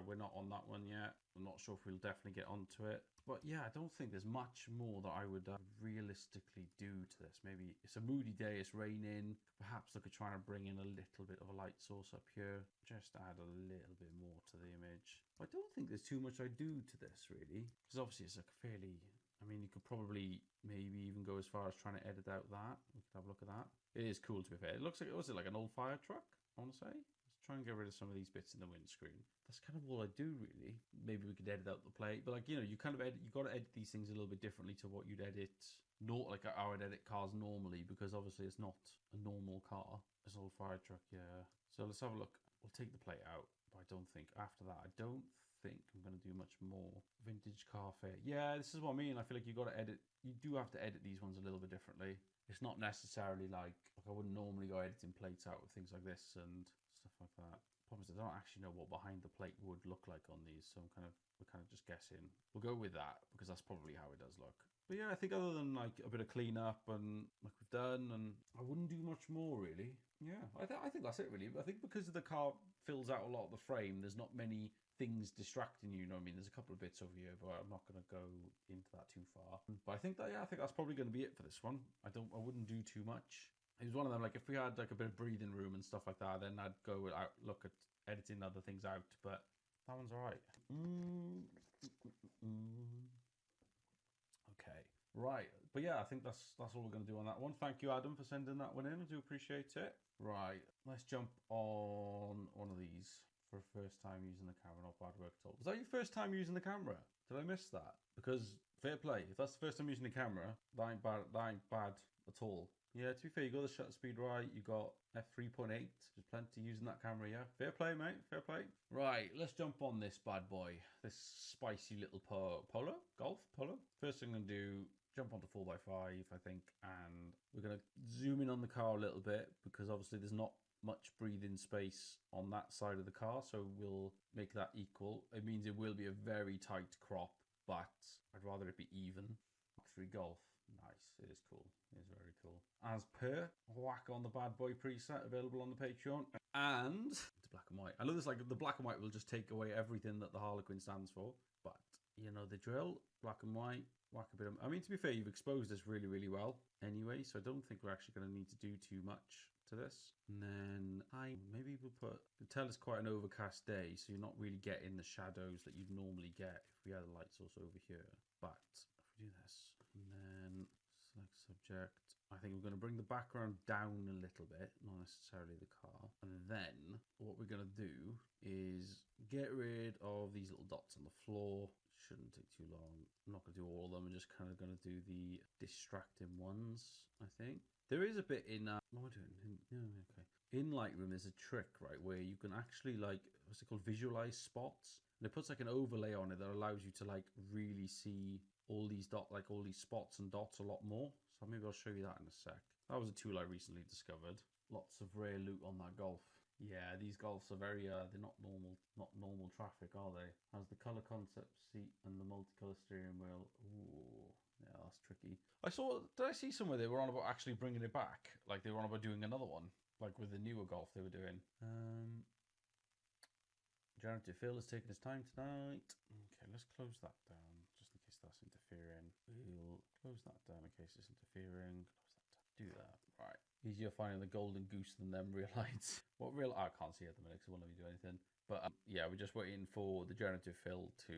We're not on that one yet. I'm not sure if we'll definitely get onto it. But yeah, I don't think there's much more that I would realistically do to this. Maybe it's a moody day, it's raining. Perhaps look at trying to bring in a little bit of a light source up here. Just add a little bit more to the image. I don't think there's too much I do to this, really. Because obviously it's like fairly... I mean, you could probably maybe even go as far as trying to edit out that. We could have a look at that. It is cool, to be fair. It looks like, was it like an old fire truck, I want to say? Let's try and get rid of some of these bits in the windscreen. That's kind of all I do, really. Maybe we could edit out the plate. But like, you know, you kind of edit, you got to edit these things a little bit differently to what you'd edit, not like I would edit cars normally, because obviously it's not a normal car. It's an old fire truck, yeah. So let's have a look. We'll take the plate out, but I don't think after that, I don't think I'm going to do much more. Vintage car fair. Yeah, this is what I mean. I feel like you got to edit. You do have to edit these ones a little bit differently. It's not necessarily like I wouldn't normally go editing plates out with things like this and stuff like that. Problem is I don't actually know what behind the plate would look like on these, so we're kind of just guessing. We'll go with that because that's probably how it does look. But yeah, I think other than like a bit of cleanup and like we've done, and I wouldn't do much more really. Yeah, I think that's it really. I think because the car fills out a lot of the frame, there's not many things distracting you. You know what I mean? There's a couple of bits over here, but I'm not going to go into that too far. But I think that's probably going to be it for this one. I wouldn't do too much. It was one of them, like if we had like a bit of breathing room and stuff like that, then I'd go out, look at editing other things out. But that one's all right. Okay, right. But yeah, I think that's all we're going to do on that one. Thank you, Adam, for sending that one in. I do appreciate it. Right, let's jump on one of these for a first time using the camera. Not bad work at all. Was that your first time using the camera? Did I miss that? Because fair play, if that's the first time using the camera, that ain't bad at all. Yeah, to be fair, you got the shutter speed right. You got f3.8. There's plenty using that camera, yeah. Fair play, mate. Fair play. Right, let's jump on this bad boy. This spicy little polo? Golf? Polo? First thing I'm going to do, jump onto 4x5, I think. And we're going to zoom in on the car a little bit because obviously there's not much breathing space on that side of the car. So we'll make that equal. It means it will be a very tight crop, but I'd rather it be even. Mach 3 Golf. Nice, it is cool. It is very cool. As per, whack on the bad boy preset available on the Patreon. And it's black and white. I know this, like the black and white will just take away everything that the Harlequin stands for, but you know the drill. Black and white, whack a bit of, I mean, to be fair, you've exposed this really, really well anyway, so I don't think we're actually going to need to do too much to this. And then maybe we'll tell it's quite an overcast day, so you're not really getting the shadows that you'd normally get if we had a light source over here. But if we do this, and then select subject, I think we're going to bring the background down a little bit, not necessarily the car. And then what we're going to do is get rid of these little dots on the floor. Shouldn't take too long. I'm not going to do all of them. I'm just kind of going to do the distracting ones, I think. There is a bit in, what am I doing? Okay. In Lightroom, there's a trick, right, where you can actually, like, what's it called, visualize spots. And it puts like an overlay on it that allows you to like really see all these all these spots and dots a lot more. So maybe I'll show you that in a sec. That was a tool I recently discovered. Lots of rare loot on that Golf. Yeah, these Golfs are very, they're not normal traffic, are they? Has the color concept seat and the multicolor steering wheel. Ooh, yeah, that's tricky. Did I see somewhere they were on about actually bringing it back? Like they were on about doing another one, like with the newer Golf they were doing. Generative fill is taking its time tonight. Okay, let's close that down, just in case that's interfering. We'll close that down in case it's interfering. Close that down. Do that. Right. Easier finding the golden goose than them real lights. I can't see at the minute because it won't let me do anything. But yeah, we're just waiting for the generative fill to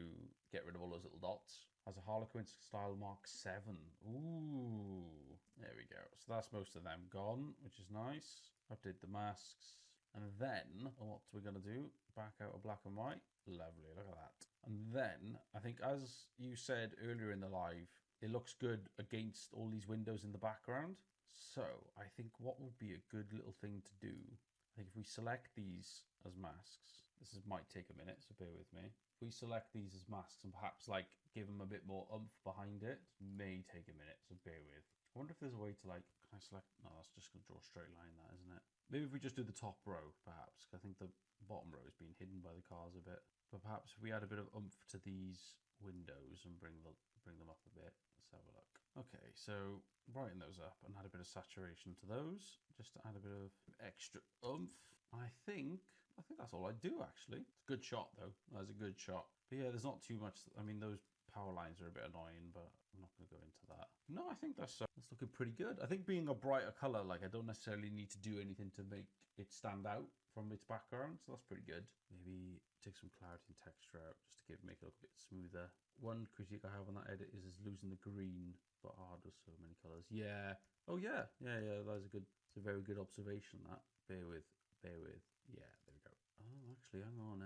get rid of all those little dots. Has a Harlequin style Mark 7. Ooh, there we go. So that's most of them gone, which is nice. Update the masks. And then, what we're going to do, back out of black and white. Lovely, look at that. And then, I think as you said earlier in the live, it looks good against all these windows in the background. So, I think what would be a good little thing to do, I think if we select these as masks, might take a minute, so bear with me. If we select these as masks and perhaps like give them a bit more oomph behind it, may take a minute, so bear with. I wonder if there's a way to like, can I select, no, that's just going to draw a straight line, that, isn't it? Maybe if we just do the top row, perhaps. I think the bottom row is being hidden by the cars a bit. But perhaps if we add a bit of oomph to these windows and bring them up a bit. Let's have a look. Okay, so brighten those up and add a bit of saturation to those, just to add a bit of extra oomph. I think that's all I do, actually. It's a good shot, though. That's a good shot. But yeah, there's not too much. I mean, those power lines are a bit annoying, but I'm not going to go into that. No, I think that's looking pretty good. I think being a brighter color, like I don't necessarily need to do anything to make it stand out from its background, so that's pretty good. Maybe take some clarity and texture out just to make it look a bit smoother. One critique I have on that edit is losing the green, but there's so many colors. Yeah. Oh yeah. Yeah. That's it's a very good observation. That. Bear with. Yeah, there we go. Oh, actually, hang on.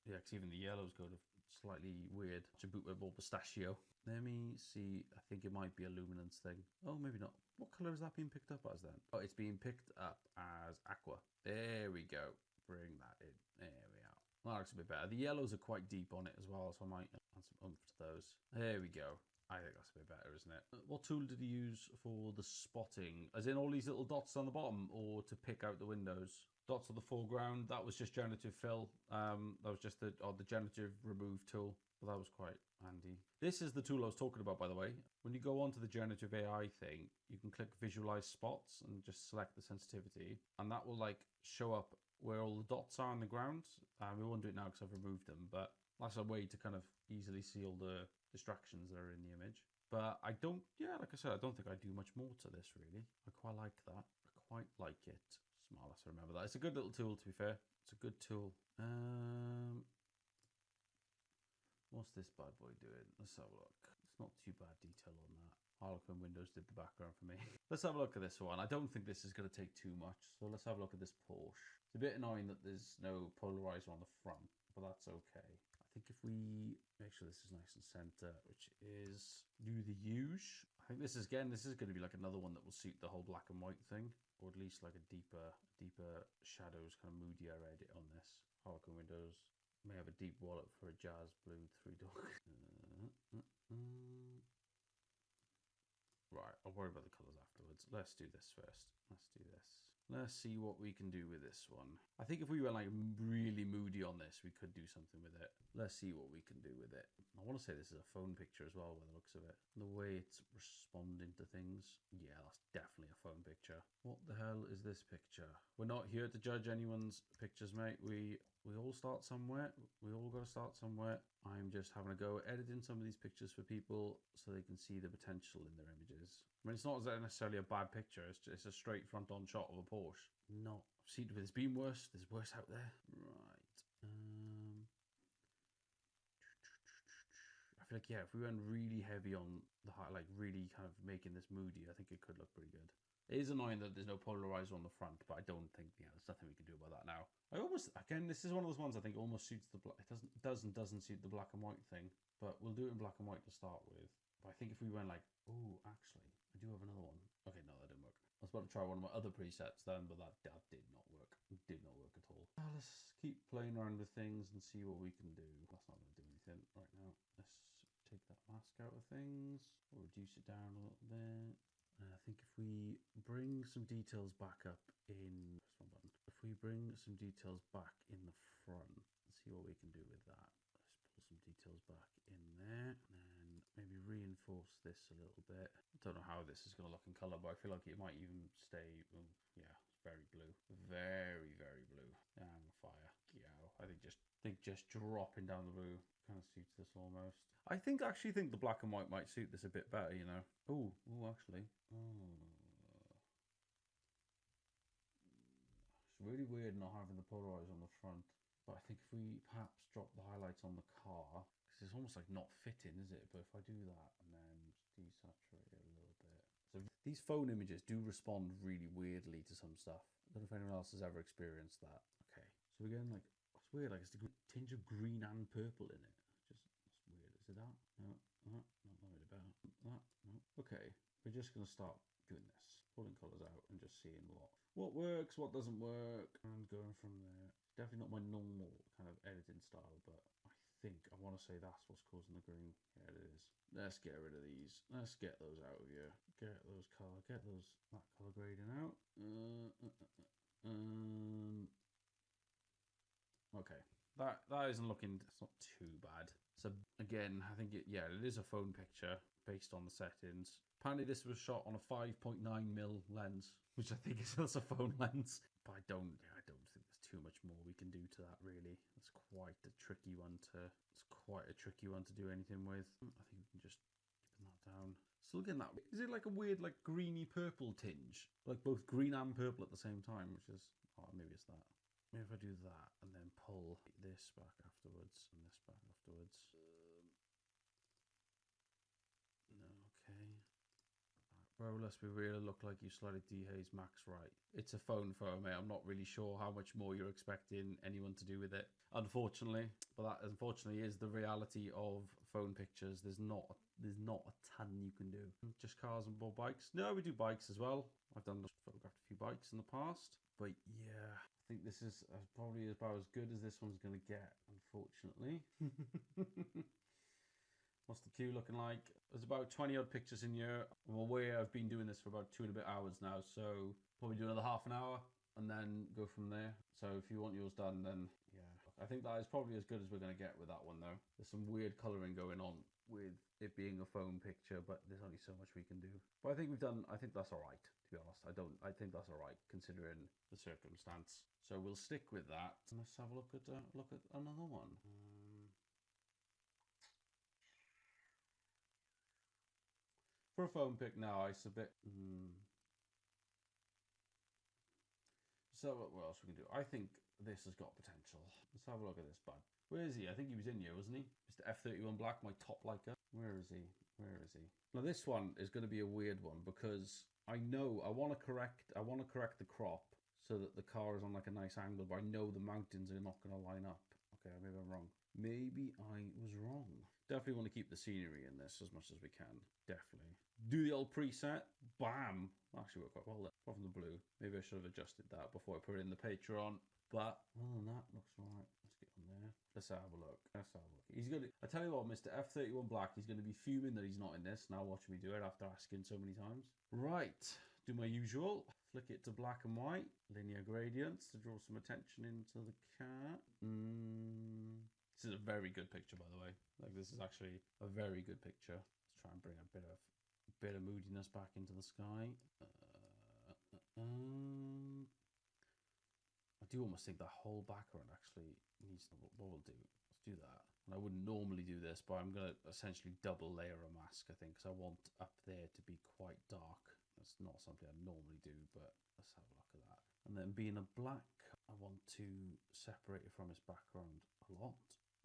Yeah, because even the yellows go to slightly weird. To boot with more pistachio. Let me see. I think it might be a luminance thing. Oh, maybe not. What color is that being picked up as then? Oh, it's being picked up as aqua. There we go. Bring that in. There we are. That looks a bit better. The yellows are quite deep on it as well, so I might add some oomph to those. There we go. I think that's a bit better, isn't it? What tool did you use for the spotting? As in all these little dots on the bottom, or to pick out the windows? Dots of the foreground, that was just generative fill. That was just the generative remove tool. But that was quite handy. This is the tool I was talking about, by the way. When you go onto the generative AI thing, you can click visualize spots and just select the sensitivity, and that will like show up where all the dots are on the ground. We won't do it now because I've removed them, but that's a way to kind of easily see all the distractions that are in the image. But I don't, yeah, like I said, I don't think I do much more to this really. I quite like that. I quite like it. Smart, I remember that. It's a good little tool, to be fair. It's a good tool. What's this bad boy doing? Let's have a look. It's not too bad detail on that. Harlequin Windows did the background for me. Let's have a look at this one. I don't think this is going to take too much. So let's have a look at this Porsche. It's a bit annoying that there's no polarizer on the front, but that's okay. I think if we make sure this is nice and center, which is do the huge. I think this is, again, this is going to be like another one that will suit the whole black and white thing, or at least like a deeper shadows, kind of moodier edit on this. Harlequin Windows. May have a deep wallet for a jazz blue 3-door. Right, I'll worry about the colours afterwards. Let's do this first. Let's see what we can do with this one. I think if we were like really moody on this, we could do something with it. Let's see what we can do with it. I want to say this is a phone picture as well, by the looks of it. The way it's responding to things. Yeah, that's definitely a phone picture. What the hell is this picture? We're not here to judge anyone's pictures, mate. We all start somewhere. We all got to start somewhere. I'm just having a go editing some of these pictures for people so they can see the potential in their images. I mean, it's not necessarily a bad picture. It's a straight front-on shot of a Porsche. Not. I've seen it. There's been worse. There's worse out there. Right. I feel like, yeah, if we went really heavy on the high, like really kind of making this moody, I think it could look pretty good. It is annoying that there's no polarizer on the front, but I don't think, yeah, there's nothing we can do about that now. I almost, again, this is one of those ones I think almost suits the black. It doesn't suit the black and white thing, but we'll do it in black and white to start with. But I think if we went like, oh, actually, I do have another one. Okay, no, that didn't work. I was about to try one of my other presets then, but that did not work. It did not work at all. Let's keep playing around with things and see what we can do. That's not going to do anything right now. Let's take that mask out of things, or reduce it down a little bit. I think if we bring some details back up in, press one button. If we bring some details back in the front, let's see what we can do with that. Let's pull some details back in there, and then maybe reinforce this a little bit. I don't know how this is going to look in color, but I feel like it might even stay, well, yeah, it's very blue. Very, very blue. And fire. Yeah, I think just dropping down the blue kind of suits this almost. I actually think the black and white might suit this a bit better, you know. Oh, actually. It's really weird not having the polarizer on the front. But I think if we perhaps drop the highlights on the car, because it's almost like not fitting, is it? But if I do that and then desaturate it a little bit. So these phone images do respond really weirdly to some stuff. I don't know if anyone else has ever experienced that. Okay. So again, like, it's weird, like it's the tinge of green and purple in it. That's weird. Is it that? No, not worried about that. No. Okay, we're just gonna start doing this, pulling colors out and just seeing what works, what doesn't work, and going from there. It's definitely not my normal kind of editing style, but I want to say that's what's causing the green. Yeah, it is. Let's get rid of these. Let's get those out of here. Get that color grading out. Okay, that isn't looking. It's not too bad. So again, I think it is a phone picture based on the settings. Apparently, this was shot on a 5.9mm lens, which I think is also a phone lens. But I don't think there's too much more we can do to that really. It's quite a tricky one to do anything with. I think we can just keep that down. Still getting that. Is it like a weird like greeny purple tinge? Like both green and purple at the same time, which is, oh, maybe it's that. Maybe if I do that and then pull this back afterwards and this back afterwards. No, okay. Bro, let's be real, look like you slightly dehazed Max right. It's a phone photo, mate. I'm not really sure how much more you're expecting anyone to do with it, unfortunately. But that, unfortunately, is the reality of phone pictures. There's not a ton you can do. Just cars and more bikes? No, we do bikes as well. I've photographed a few bikes in the past. But yeah, I think this is probably about as good as this one's going to get, unfortunately. What's the queue looking like? There's about 20 odd pictures in here. I'm aware I've been doing this for about 2 and a bit hours now, so probably do another half an hour. and then go from there. So if you want yours done, then yeah, I think that is probably as good as we're going to get with that one though. There's some weird colouring going on with it being a phone picture, but there's only so much we can do. But I think I think that's all right, to be honest. I think that's all right considering the circumstance. So we'll stick with that. And let's have a look at another one. For a phone pic now, it's a bit. So what else we can do? I think this has got potential. Let's have a look at this bud. Where is he? I think he was in here, wasn't he? Mr. F31 Black, my top liker. Where is he? Where is he? Now this one is going to be a weird one because I know I want to correct the crop so that the car is on like a nice angle, but I know the mountains are not going to line up. Okay, maybe I'm wrong. Maybe I was wrong. Definitely want to keep the scenery in this as much as we can. Definitely. Do the old preset. Bam. Actually worked quite well there. Apart from the blue. Maybe I should have adjusted that before I put it in the Patreon. But other than that, looks alright. Let's get on there. Let's have a look. He's gonna. I tell you what, Mr. F31 Black. He's gonna be fuming that he's not in this. Now watch me do it after asking so many times. Right. Do my usual. Flick it to black and white. Linear gradients to draw some attention into the car. This is a very good picture, by the way. Like this is actually a very good picture. Let's try and bring a bit of moodiness back into the sky. I do almost think the whole background actually needs to. What we'll do? Let's do that. And I wouldn't normally do this, but I'm gonna essentially double layer a mask. I think because I want up there to be quite dark. That's not something I normally do, but let's have a look at that. And then being a black, I want to separate it from its background a lot.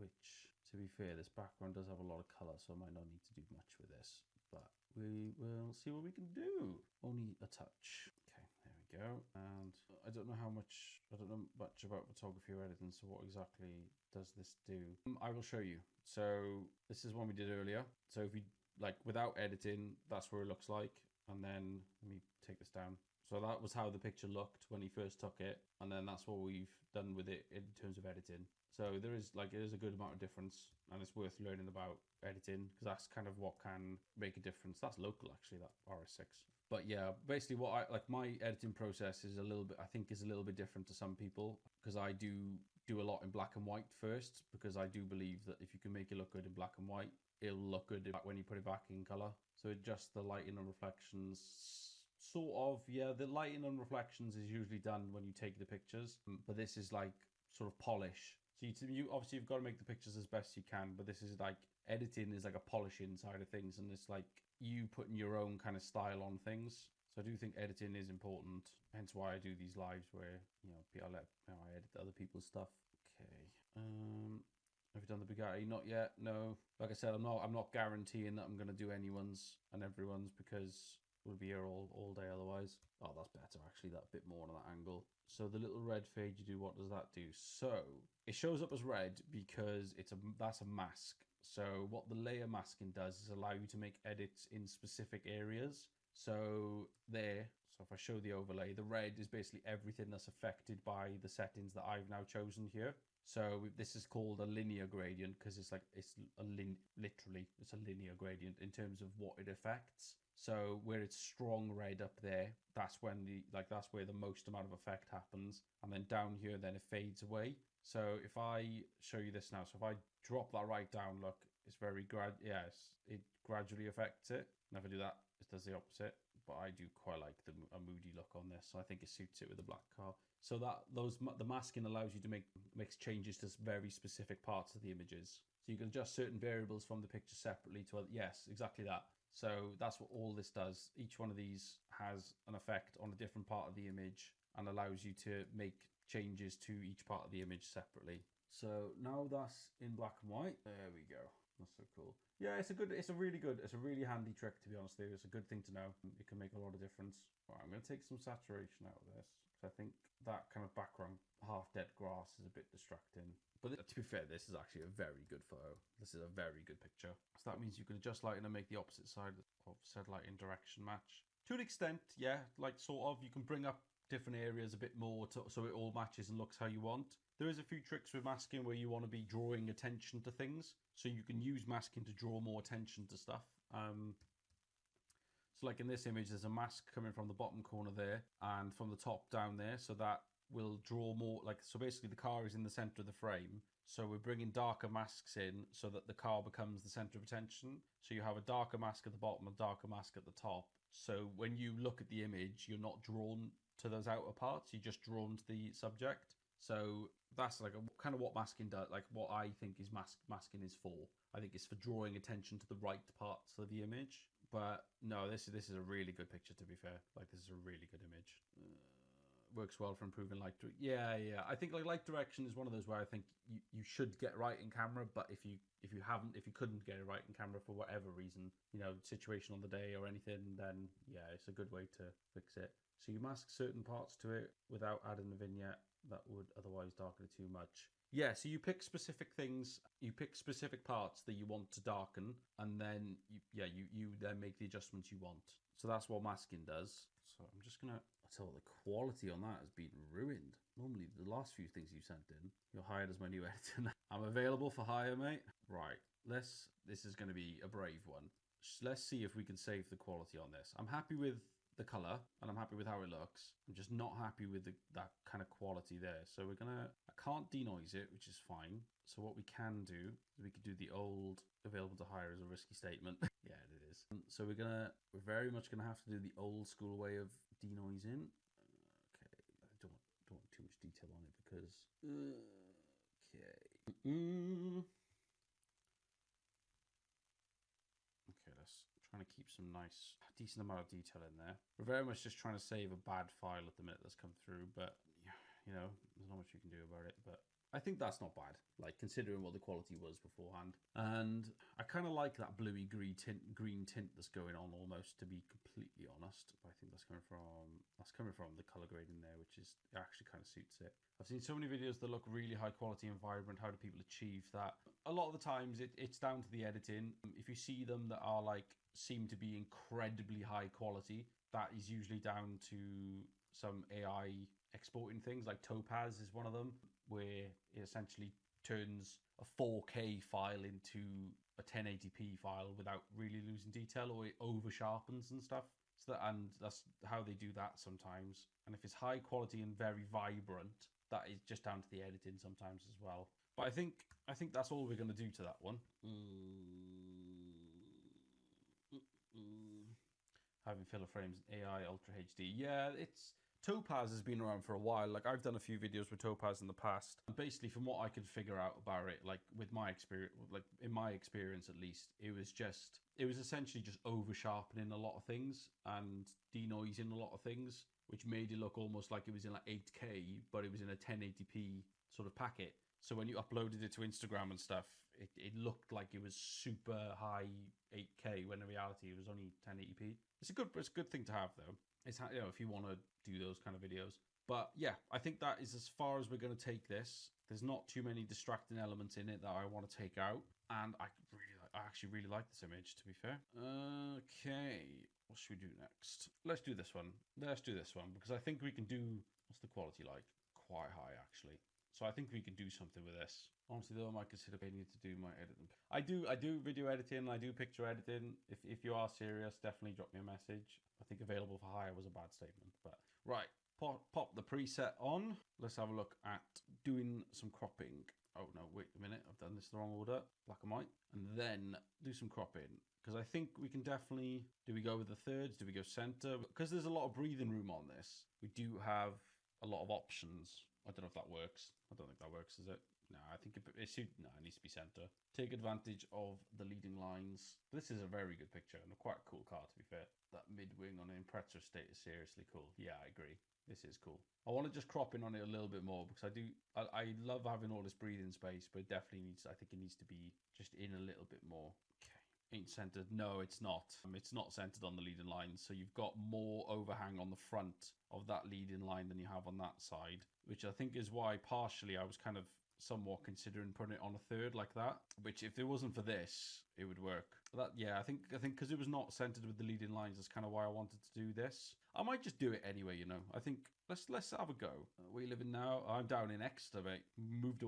Which, to be fair, this background does have a lot of colour, so I might not need to do much with this. But we will see what we can do. Only a touch. Okay, there we go. And I don't know much about photography or editing, so what exactly does this do? I will show you. So this is one we did earlier. So if we, like, without editing, that's where it looks like. And then, let me take this down. So that was how the picture looked when he first took it. And then that's what we've done with it in terms of editing. So there is a good amount of difference, and it's worth learning about editing because that's kind of what can make a difference. That's local actually, that RS6. But yeah, basically what I like, my editing process is a little bit different to some people because I do a lot in black and white first because I do believe that if you can make it look good in black and white, it'll look good when you put it back in color. So adjust the lighting and reflections. Sort of, yeah, the lighting and reflections is usually done when you take the pictures, but this is like sort of polish. So you obviously you've got to make the pictures as best you can, but this is like editing is like a polishing side of things, and it's like you putting your own kind of style on things. So I do think editing is important. Hence why I do these lives where I edit other people's stuff. Okay. Have you done the Bugatti? Not yet. No. Like I said, I'm not guaranteeing that I'm going to do anyone's and everyone's because we'll be here all day otherwise. Oh, that's better actually. That bit more on that angle. So the little red fade you do, what does that do? So it shows up as red because that's a mask. So what the layer masking does is allow you to make edits in specific areas. So there. So if I show the overlay, the red is basically everything that's affected by the settings that I've now chosen here. So this is called a linear gradient because it's a linear gradient in terms of what it affects. So where it's strong red up there, that's where the most amount of effect happens. And then down here, then it fades away. So if I show you this now, so if I drop that right down, look, it's very it gradually affects it. And if I do that, it does the opposite. But I do quite like a moody look on this. So I think it suits it with the black car. So the masking allows you to make changes to very specific parts of the images. So you can adjust certain variables from the picture separately to yes, exactly that. So that's what all this does. Each one of these has an effect on a different part of the image and allows you to make changes to each part of the image separately. So now that's in black and white. There we go. That's so cool. Yeah, it's a really handy trick, to be honest with you. It's a good thing to know. It can make a lot of difference. Right, I'm going to take some saturation out of this. I think that kind of background half-dead grass is a bit distracting. But to be fair, this is actually a very good photo. This is a very good picture. So that means you can adjust lighting and make the opposite side of said lighting direction match. To an extent, yeah, like sort of. You can bring up different areas a bit more so it all matches and looks how you want. There is a few tricks with masking where you want to be drawing attention to things. So you can use masking to draw more attention to stuff. So like in this image, there's a mask coming from the bottom corner there and from the top down there. So that will draw more, like, so basically the car is in the center of the frame. So we're bringing darker masks in so that the car becomes the center of attention. So you have a darker mask at the bottom, a darker mask at the top. So when you look at the image, you're not drawn to those outer parts, you're just drawn to the subject. So that's like kind of what masking does, like what I think is masking is for. I think it's for drawing attention to the right parts of the image. But no, this is a really good picture, to be fair. Like, this is a really good image. Works well for improving light. Yeah. I think like light direction is one of those where I think you should get right in camera, but if you couldn't get it right in camera for whatever reason, situation on the day or anything, then yeah, it's a good way to fix it. So you mask certain parts to it without adding the vignette that would otherwise darken it too much. Yeah, so you pick specific things, you pick specific parts that you want to darken, and then you then make the adjustments you want. So that's what masking does. So I'm just gonna tell the quality on that has been ruined. Normally the last few things you sent in, you're hired as my new editor. I'm available for hire, mate. Right, this is gonna be a brave one. Let's see if we can save the quality on this. I'm happy with the color and I'm happy with how it looks. I'm just not happy with that kind of quality there. So I can't denoise it, which is fine. So what we can do is we could do the old available to hire as a risky statement. Yeah, it is. So we're very much gonna have to do the old school way of denoising. Okay, I don't want too much detail on it because okay. Okay, let's trying to keep some decent amount of detail in there. We're very much just trying to save a bad file at the minute that's come through, but there's not much you can do about it. But I think that's not bad, like considering what the quality was beforehand. And I kind of like that bluey green tint that's going on almost, to be completely honest. But I think that's coming from the color grading there, which is actually kind of suits it. I've seen so many videos that look really high quality and vibrant. How do people achieve that? A lot of the times it's down to the editing. If you see them that are like seem to be incredibly high quality, that is usually down to some AI exporting things. Like Topaz is one of them, where it essentially turns a 4K file into a 1080p file without really losing detail, or it over sharpens and stuff. And that's how they do that sometimes. And if it's high quality and very vibrant, that is just down to the editing sometimes as well. But I think that's all we're going to do to that one. Having filler frames AI Ultra HD. Yeah, Topaz has been around for a while. Like, I've done a few videos with Topaz in the past. And basically, from what I could figure out about it, like with my experience, like in my experience at least, it was essentially just over sharpening a lot of things and denoising a lot of things, which made it look almost like it was in like 8K, but it was in a 1080p sort of packet. So when you uploaded it to Instagram and stuff, it looked like it was super high 8K, when in reality it was only 1080p. It's a good thing to have though. It's if you want to do those kind of videos. But yeah, I think that is as far as we're going to take this. There's not too many distracting elements in it that I want to take out, and I actually really like this image, to be fair. Okay, what should we do next? Let's do this one. Because I think we can do. What's the quality like? Quite high, actually. So I think we can do something with this. Honestly, though, I might consider paying you to do my editing. I do video editing. I do picture editing. If you are serious, definitely drop me a message. I think available for hire was a bad statement, but right. Pop the preset on. Let's have a look at doing some cropping. Oh no, wait a minute. I've done this the wrong order. Black and white. And then do some cropping. Because I think we can definitely... Do we go with the thirds? Do we go center? Because there's a lot of breathing room on this. We do have a lot of options. I don't know if that works. I don't think that works, is it? No, I think it needs to be center. Take advantage of the leading lines. This is a very good picture and a quite cool car, to be fair. That mid-wing on an Impreza estate is seriously cool. Yeah, I agree. This is cool. I want to just crop in on it a little bit more because I love having all this breathing space, but it definitely I think it needs to be just in a little bit more. Okay. Ain't centered. No, it's not. It's not centered on the leading lines. So you've got more overhang on the front of that leading line than you have on that side, which I think is why partially I was kind of somewhat considering putting it on a third like that, which if it wasn't for this, it would work. I think because it was not centered with the leading lines, that's kind of why I wanted to do this. I might just do it anyway, I think let's have a go. Where you living now? I'm down in Exeter, mate. Moved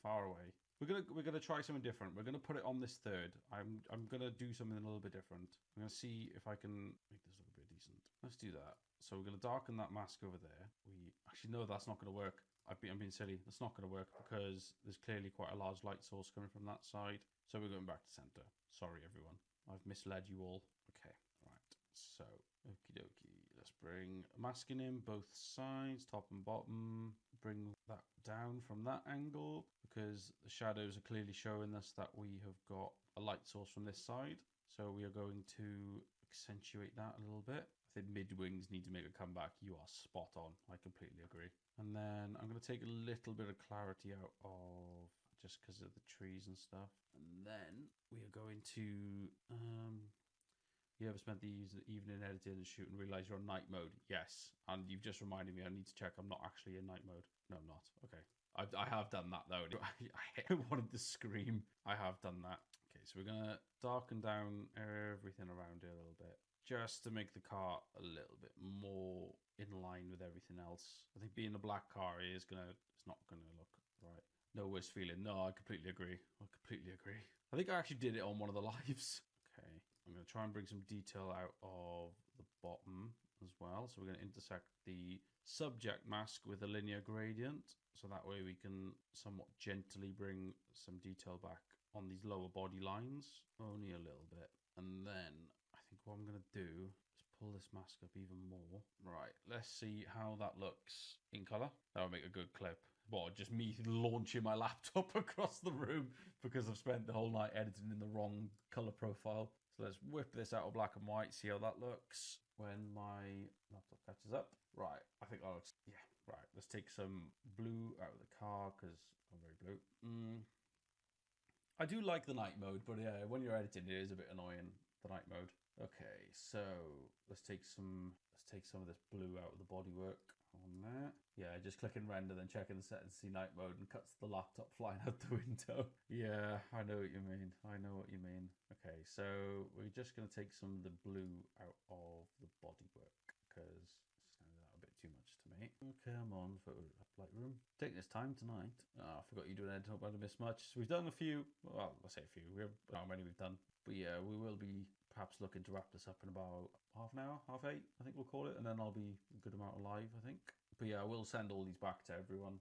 far away. We're gonna try something different. We're gonna put it on this third. I'm gonna do something a little bit different. I'm gonna see if I can make this look a bit decent. Let's do that. So we're gonna darken that mask over there. We actually know that's not gonna work. I'm being silly. That's not gonna work because there's clearly quite a large light source coming from that side. So we're going back to center. Sorry everyone. I've misled you all. Okay, right. So okie dokie. Let's bring masking in both sides, top and bottom. Bring that down from that angle because the shadows are clearly showing us that we have got a light source from this side. So we are going to accentuate that a little bit. I think mid-wings need to make a comeback. You are spot on. I completely agree. And then I'm going to take a little bit of clarity out of just because of the trees and stuff. And then we are going to you ever spent the evening editing and shooting and realize you're on night mode? Yes. And you've just reminded me I need to check I'm not actually in night mode. No, I'm not. Okay. I have done that though. I wanted to scream. I have done that. Okay, so we're going to darken down everything around it a little bit just to make the car a little bit more in line with everything else. I think being a black car it's not going to look right. No worse feeling. No, I completely agree. I completely agree. I think I actually did it on one of the lives. Okay. I'm going to try and bring some detail out of the bottom as well. So we're going to intersect the subject mask with a linear gradient. So that way we can somewhat gently bring some detail back on these lower body lines. Only a little bit. And then I think what I'm going to do is pull this mask up even more. Right, let's see how that looks in color. That'll make a good clip. Well, just me launching my laptop across the room because I've spent the whole night editing in the wrong color profile. So let's whip this out of black and white, see how that looks when my laptop catches up. Right, I think that looks, yeah, right. Let's take some blue out of the car because I'm very blue. I do like the night mode, but yeah, when you're editing, it is a bit annoying, the night mode. Okay, so let's take some of this blue out of the bodywork on there. Yeah, just clicking render, then checking the settings, see night mode, and cuts the laptop flying out the window. Yeah, I know what you mean. I know what you mean. Okay, so we're just going to take some of the blue out of the bodywork because it's standing out a bit too much to me. Okay, I'm on Lightroom. Taking this time tonight. Oh, I forgot you doing editing. Hope I didn't miss much. So we've done a few. Well, I'll say a few. We have how many we've done. But yeah, we will be perhaps looking to wrap this up in about half an hour, 8:30, I think we'll call it. And then I'll be a good amount of live, I think. But yeah, I will send all these back to everyone.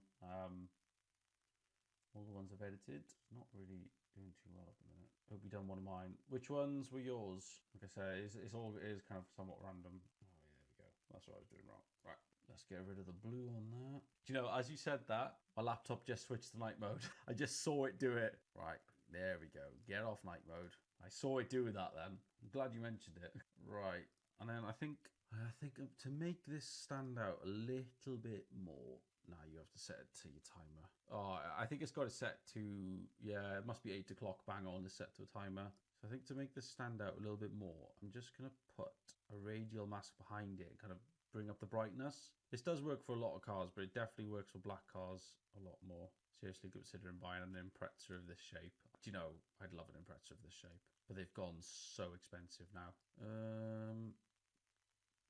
All the ones I've edited. Not really doing too well at the minute. Hope you done one of mine. Which ones were yours? Like I say, it is kind of somewhat random. Oh yeah, there we go. That's what I was doing wrong. Right. Let's get rid of the blue on that. Do you know, as you said that, my laptop just switched to night mode. I just saw it do it. Right, there we go. Get off night mode. I saw it do that then. I'm glad you mentioned it. Right, and then I think to make this stand out a little bit more, now you have to set it to your timer. Oh, I think it's got it set to, yeah, it must be 8 o'clock bang on, is set to a timer. So I think to make this stand out a little bit more, I'm just going to put a radial mask behind it and kind of bring up the brightness. This does work for a lot of cars, but it definitely works for black cars a lot more. Seriously considering buying an Impreza of this shape. Do you know, I'd love an Impreza of this shape, but they've gone so expensive now.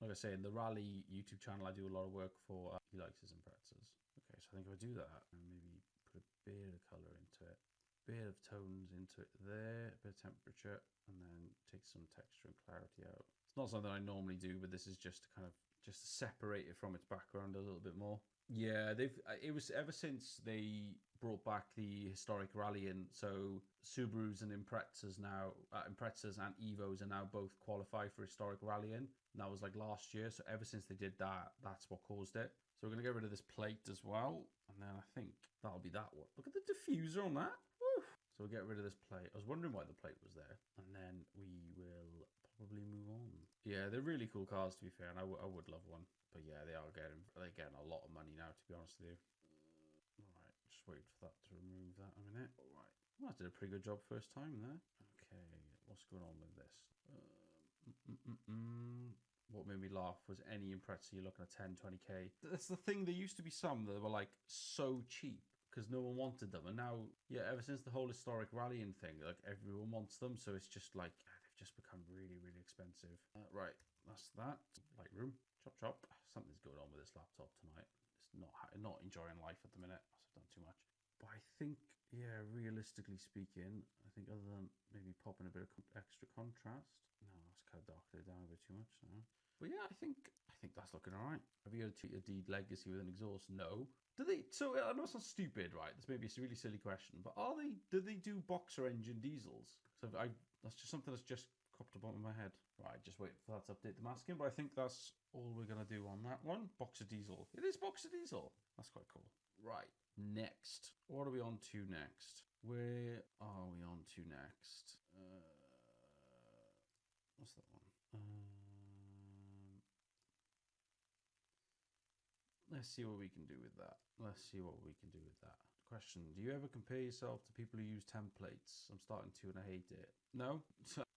Like I say, in the Rally YouTube channel, I do a lot of work for. He likes his Imprezas. Okay, so I think if I do that and maybe put a bit of color into it, bit of tones into it there, a bit of temperature, and then take some texture and clarity out. It's not something I normally do, but this is just to kind of just to separate it from its background a little bit more. Yeah, it was ever since they brought back the historic rallying. So Subarus and Imprezas now, Imprezas and Evos are now both qualify for historic rallying. And that was like last year. So ever since they did that, that's what caused it. So we're gonna get rid of this plate as well, and then I think that'll be that one. Look at the diffuser on that. Woo! So we'll get rid of this plate. I was wondering why the plate was there, and then we will probably move on. Yeah, they're really cool cars to be fair, and I would love one. But yeah, they're getting a lot of money now, to be honest with you. Alright, just wait for that to remove that a minute. Alright, well, I did a pretty good job first time there. Okay, what's going on with this? What made me laugh was any Impreza you're looking at 10, 20k. That's the thing, there used to be some that were like so cheap because no one wanted them. And now, yeah, ever since the whole historic rallying thing, like everyone wants them. So it's just like, they've just become really, really expensive. Right, that's that. Lightroom, chop chop. Something's going on with this laptop tonight. It's not enjoying life at the minute. I've done too much. But I think, yeah, realistically speaking, I think other than maybe popping a bit of extra contrast, no, that's kind of darkened it down a bit too much. So. But yeah, I think that's looking all right. Have you ever treated a Deed Legacy with an exhaust? No. Do they? So I know it's not stupid, right? This may be a really silly question, but are they? Do they do boxer engine diesels? So that's just something that's just cropped up on my head. Right, just wait for that to update the masking. But I think that's all we're gonna do on that one. Boxer diesel. It is boxer diesel. That's quite cool. Right. Next. What are we on to next? Where are we on to next? What's that one? Let's see what we can do with that. Question: do you ever compare yourself to people who use templates? I'm starting to, and I hate it. No.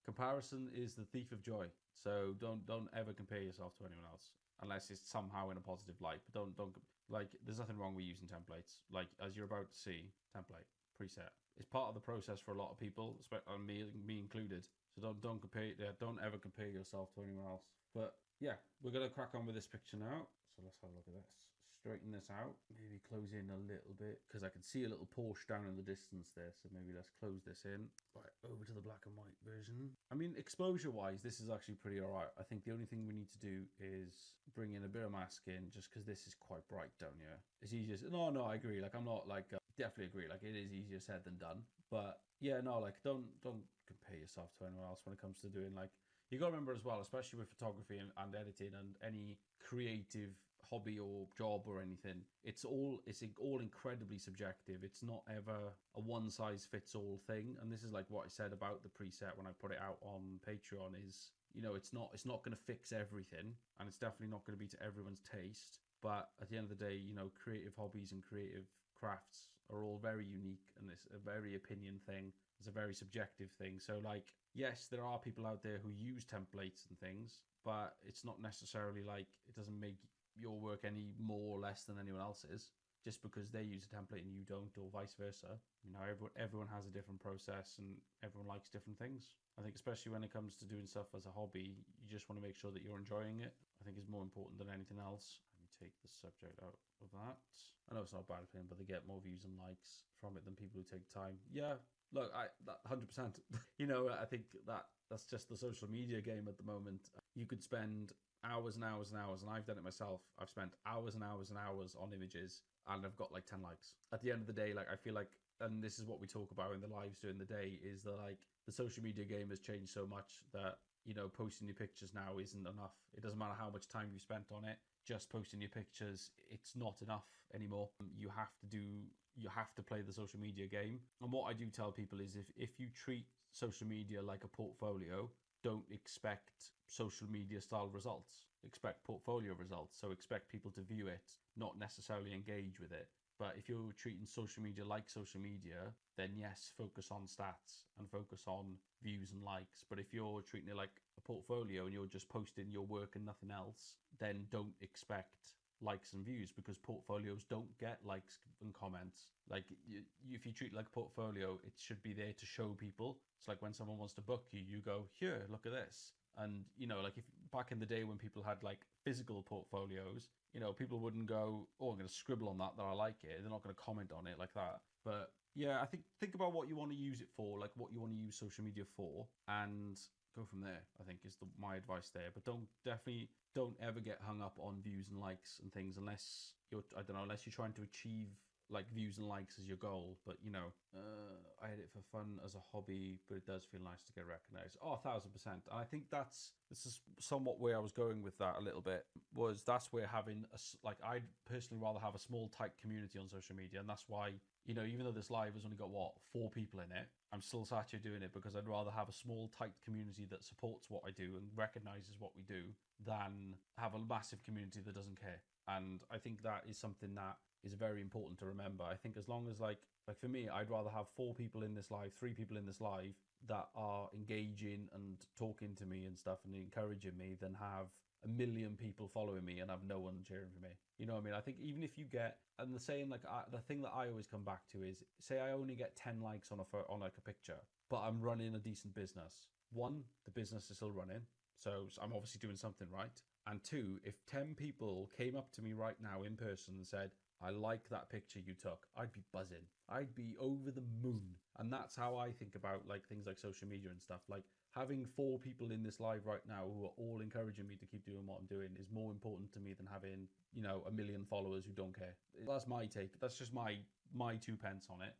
Comparison is the thief of joy. So don't ever compare yourself to anyone else unless it's somehow in a positive light. But don't like. There's nothing wrong with using templates. Like as you're about to see, template preset. It's part of the process for a lot of people, especially me included. So don't compare. Yeah, don't ever compare yourself to anyone else. But yeah, we're gonna crack on with this picture now. So let's have a look at this. Straighten this out. Maybe close in a little bit because I can see a little Porsche down in the distance there. So maybe let's close this in. Right, over to the black and white version. I mean, exposure-wise, this is actually pretty all right. I think the only thing we need to do is bring in a bit of mask in just because this is quite bright down here. It's easier. No, I agree. Like, I'm not like, definitely agree. Like, it is easier said than done. But yeah, no, like, don't compare yourself to anyone else when it comes to doing like, you got to remember as well, especially with photography and editing and any creative hobby or job or anything, it's all incredibly subjective. It's not ever a one size fits all thing. And this is like what I said about the preset when I put it out on Patreon is, you know, it's not going to fix everything, and it's definitely not going to be to everyone's taste. But at the end of the day, you know, creative hobbies and creative crafts are all very unique, and it's a very opinion thing. It's a very subjective thing. So like, yes, there are people out there who use templates and things, but it's not necessarily like it doesn't make your work any more or less than anyone else's just because they use a template and you don't, or vice versa. You know, everyone has a different process and everyone likes different things. I think especially when it comes to doing stuff as a hobby, you just want to make sure that you're enjoying it. I think is more important than anything else. Let me take the subject out of that. I know it's not a bad thing, but they get more views and likes from it than people who take time. Yeah, look, that 100%. You know, I think that's just the social media game at the moment. You could spend hours and hours and hours, and I've done it myself. I've spent hours and hours and hours on images, and I've got like 10 likes. At the end of the day, like I feel like, and this is what we talk about in the lives during the day, is that like the social media game has changed so much that, you know, posting your pictures now isn't enough. It doesn't matter how much time you spent on it. Just posting your pictures, it's not enough anymore. You have to play the social media game. And what I do tell people is if you treat social media like a portfolio, don't expect social media style results. Expect portfolio results. So expect people to view it, not necessarily engage with it. But if you're treating social media like social media, then yes, focus on stats and focus on views and likes. But if you're treating it like a portfolio and you're just posting your work and nothing else, then don't expect likes and views, because portfolios don't get likes and comments. Like if you treat it like a portfolio, it should be there to show people. It's like when someone wants to book you, you go, here, look at this. And, you know, like if back in the day when people had like physical portfolios, you know, people wouldn't go, oh, I'm going to scribble on that I like it. They're not going to comment on it like that. But yeah, I think about what you want to use it for, like what you want to use social media for, and go from there, I think is my advice there. But don't ever get hung up on views and likes and things unless unless you're trying to achieve like views and likes as your goal. But you know, I edit for fun as a hobby, but it does feel nice to get recognized. Oh, 1,000%. And I think this is somewhat where I was going with that a little bit, was that's where having I'd personally rather have a small tight community on social media. And that's why, you know, even though this live has only got 4 people in it, I'm still sat here doing it because I'd rather have a small tight community that supports what I do and recognizes what we do than have a massive community that doesn't care. And I think that is something that is very important to remember. I think as long as like for me, I'd rather have 4 people in this live, 3 people in this live that are engaging and talking to me and stuff and encouraging me than have a million people following me and have no one cheering for me. You know what I mean? I think even if you get, and the saying like the thing that I always come back to is, say I only get 10 likes on like a picture, but I'm running a decent business. 1, the business is still running, so I'm obviously doing something right. And 2, if 10 people came up to me right now in person and said, I like that picture you took, I'd be buzzing. I'd be over the moon. And that's how I think about like things like social media and stuff. Like having 4 people in this live right now who are all encouraging me to keep doing what I'm doing is more important to me than having, you know, 1 million followers who don't care. That's my take. That's just my 2 pence on it.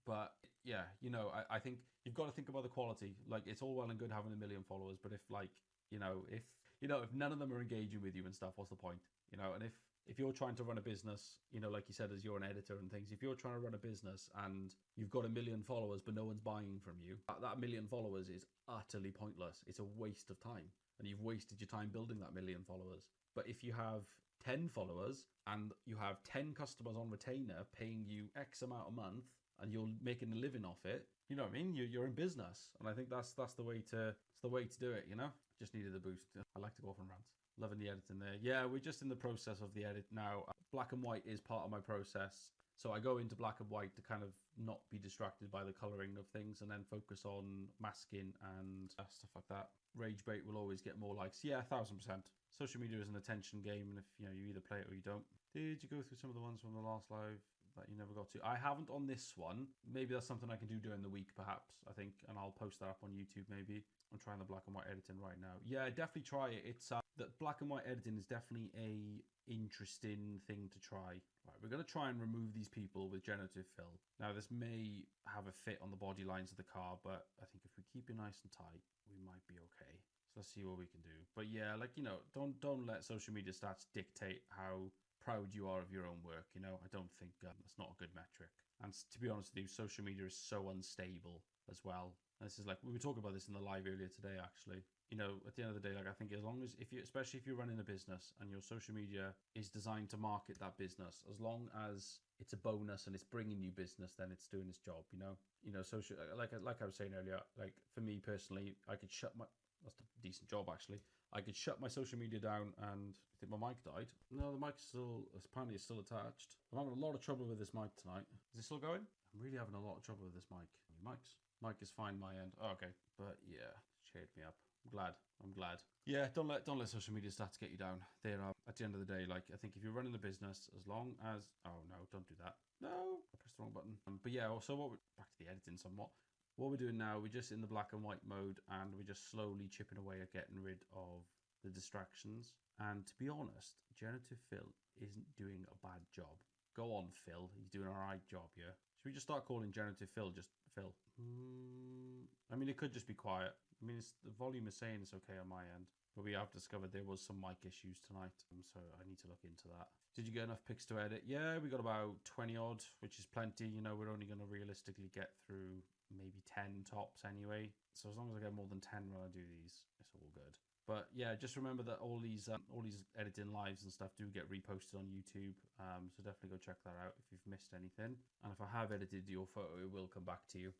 But yeah, you know, I think you've got to think about the quality. Like it's all well and good having 1 million followers, but if like, if none of them are engaging with you and stuff, what's the point? You know, and if you're trying to run a business, you know, like you said, as you're an editor and things, if you're trying to run a business and you've got 1 million followers, but no one's buying from you, that 1 million followers is utterly pointless. It's a waste of time. And you've wasted your time building that 1 million followers. But if you have 10 followers and you have 10 customers on retainer paying you X amount a month and you're making a living off it, you know what I mean? You're in business. And I think that's the way to do it, you know? Just needed a boost. I like to go off on rants. Loving the editing there. Yeah, we're just in the process of the edit now. Black and white is part of my process. So I go into black and white to kind of not be distracted by the colouring of things and then focus on masking and stuff like that. Rage bait will always get more likes. Yeah, 1000%. Social media is an attention game, and if you either play it or you don't. Did you go through some of the ones from the last live that you never got to? I haven't on this one. Maybe that's something I can do during the week, perhaps, I think, and I'll post that up on YouTube maybe. I'm trying the black and white editing right now. Yeah, definitely try it. It's that black and white editing is definitely a interesting thing to try. Right, we're going to try and remove these people with generative fill. Now, this may have a fit on the body lines of the car, but I think if we keep it nice and tight, we might be okay. So let's see what we can do. But yeah, like, don't let social media stats dictate how proud you are of your own work. I don't think that's not a good metric. And to be honest with you, social media is so unstable as well. And this is like, we were talking about this in the live earlier today, actually. At the end of the day, like I think as long as especially if you're running a business and your social media is designed to market that business, as long as it's a bonus and it's bringing you business, then it's doing its job. Social, like I was saying earlier, like for me personally, I could shut my, that's a decent job actually. I could shut my social media down and I think my mic died. No, the mic's apparently it's still attached. I'm having a lot of trouble with this mic tonight. Is it still going? I'm really having a lot of trouble with this mic. Mic is fine my end. Oh, okay. But yeah, cheered me up. I'm glad. Yeah, don't let social media stats get you down. They're at the end of the day, like I think if you're running a business, as long as no, don't do that. No, I pressed the wrong button. But yeah, also back to the editing somewhat. What we're doing now, we're just in the black and white mode and we're just slowly chipping away at getting rid of the distractions. And to be honest, generative fill isn't doing a bad job. Go on, Phil. He's doing an alright job, yeah. Should we just start calling generative fill just Phil? I mean, it could just be quiet. I mean, the volume is saying it's okay on my end. But we have discovered there was some mic issues tonight. So I need to look into that. Did you get enough pics to edit? Yeah, we got about 20 odd, which is plenty. We're only going to realistically get through maybe 10 tops anyway. So as long as I get more than 10 when I do these, it's all good. But yeah, just remember that all these editing lives and stuff do get reposted on YouTube. So definitely go check that out if you've missed anything. And if I have edited your photo, it will come back to you.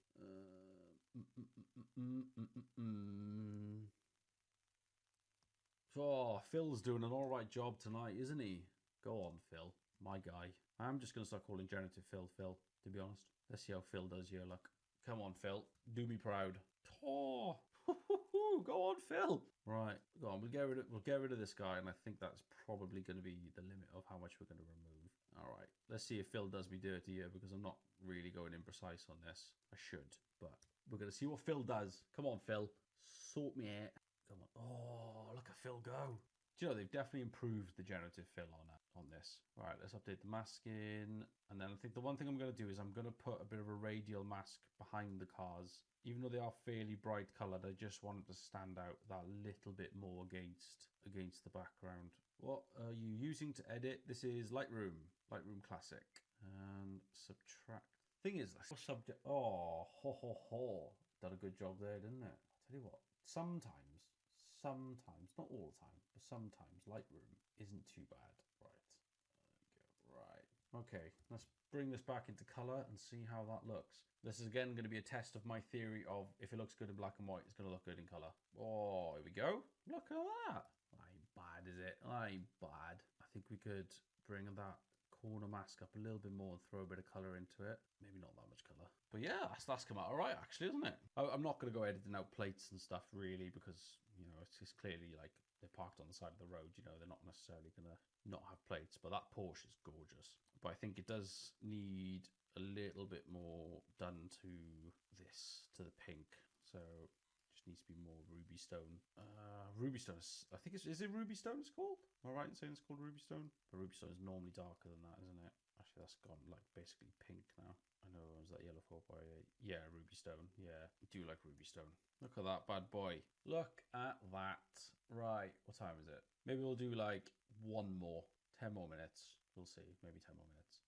Oh, Phil's doing an all right job tonight, isn't he? Go on, Phil, my guy. I'm just going to start calling generative Phil, to be honest. Let's see how Phil does here, look. Come on, Phil. Do me proud. Oh, go on, Phil. Right, go on. We'll get rid of this guy, and I think that's probably going to be the limit of how much we're going to remove. All right, let's see if Phil does me dirty here because I'm not really going imprecise on this. I should, but we're going to see what Phil does. Come on, Phil. Sort me out. Come on. Oh, look at Phil go. Do you know, they've definitely improved the generative fill on this. All right, let's update the masking. And then I think the one thing I'm going to do is I'm going to put a bit of a radial mask behind the cars. Even though they are fairly bright coloured, I just want them to stand out that little bit more against the background. What are you using to edit? This is Lightroom Classic. And subtract. Thing is, that's subject. Oh, done a good job there, didn't it? I'll tell you what, sometimes, not all the time, but sometimes Lightroom isn't too bad. Right. Okay, let's bring this back into color and see how that looks. This is again going to be a test of my theory of if it looks good in black and white, it's going to look good in color. Oh, here we go. Look at that. Ain't bad, is it? Ain't bad. I think we could bring that corner mask up a little bit more and throw a bit of color into it. Maybe not that much color. But yeah, that's come out all right, actually, isn't it? I'm not going to go editing out plates and stuff, really, because, it's just clearly, like, they're parked on the side of the road, you know, they're not necessarily going to not have plates. But that Porsche is gorgeous. But I think it does need a little bit more done to this, to the pink. So just needs to be more ruby stone. Ruby stone is, I think is it ruby stone it's called? Am I right in saying it's called ruby stone? But ruby stone is normally darker than that, isn't it? Actually, that's gone like basically pink now. I know it was that yellow 4x8. Yeah, ruby stone. Yeah, I do like ruby stone. Look at that bad boy. Look at that. Right, what time is it? Maybe we'll do like one more. 10 more minutes. We'll see. Maybe 10 more minutes.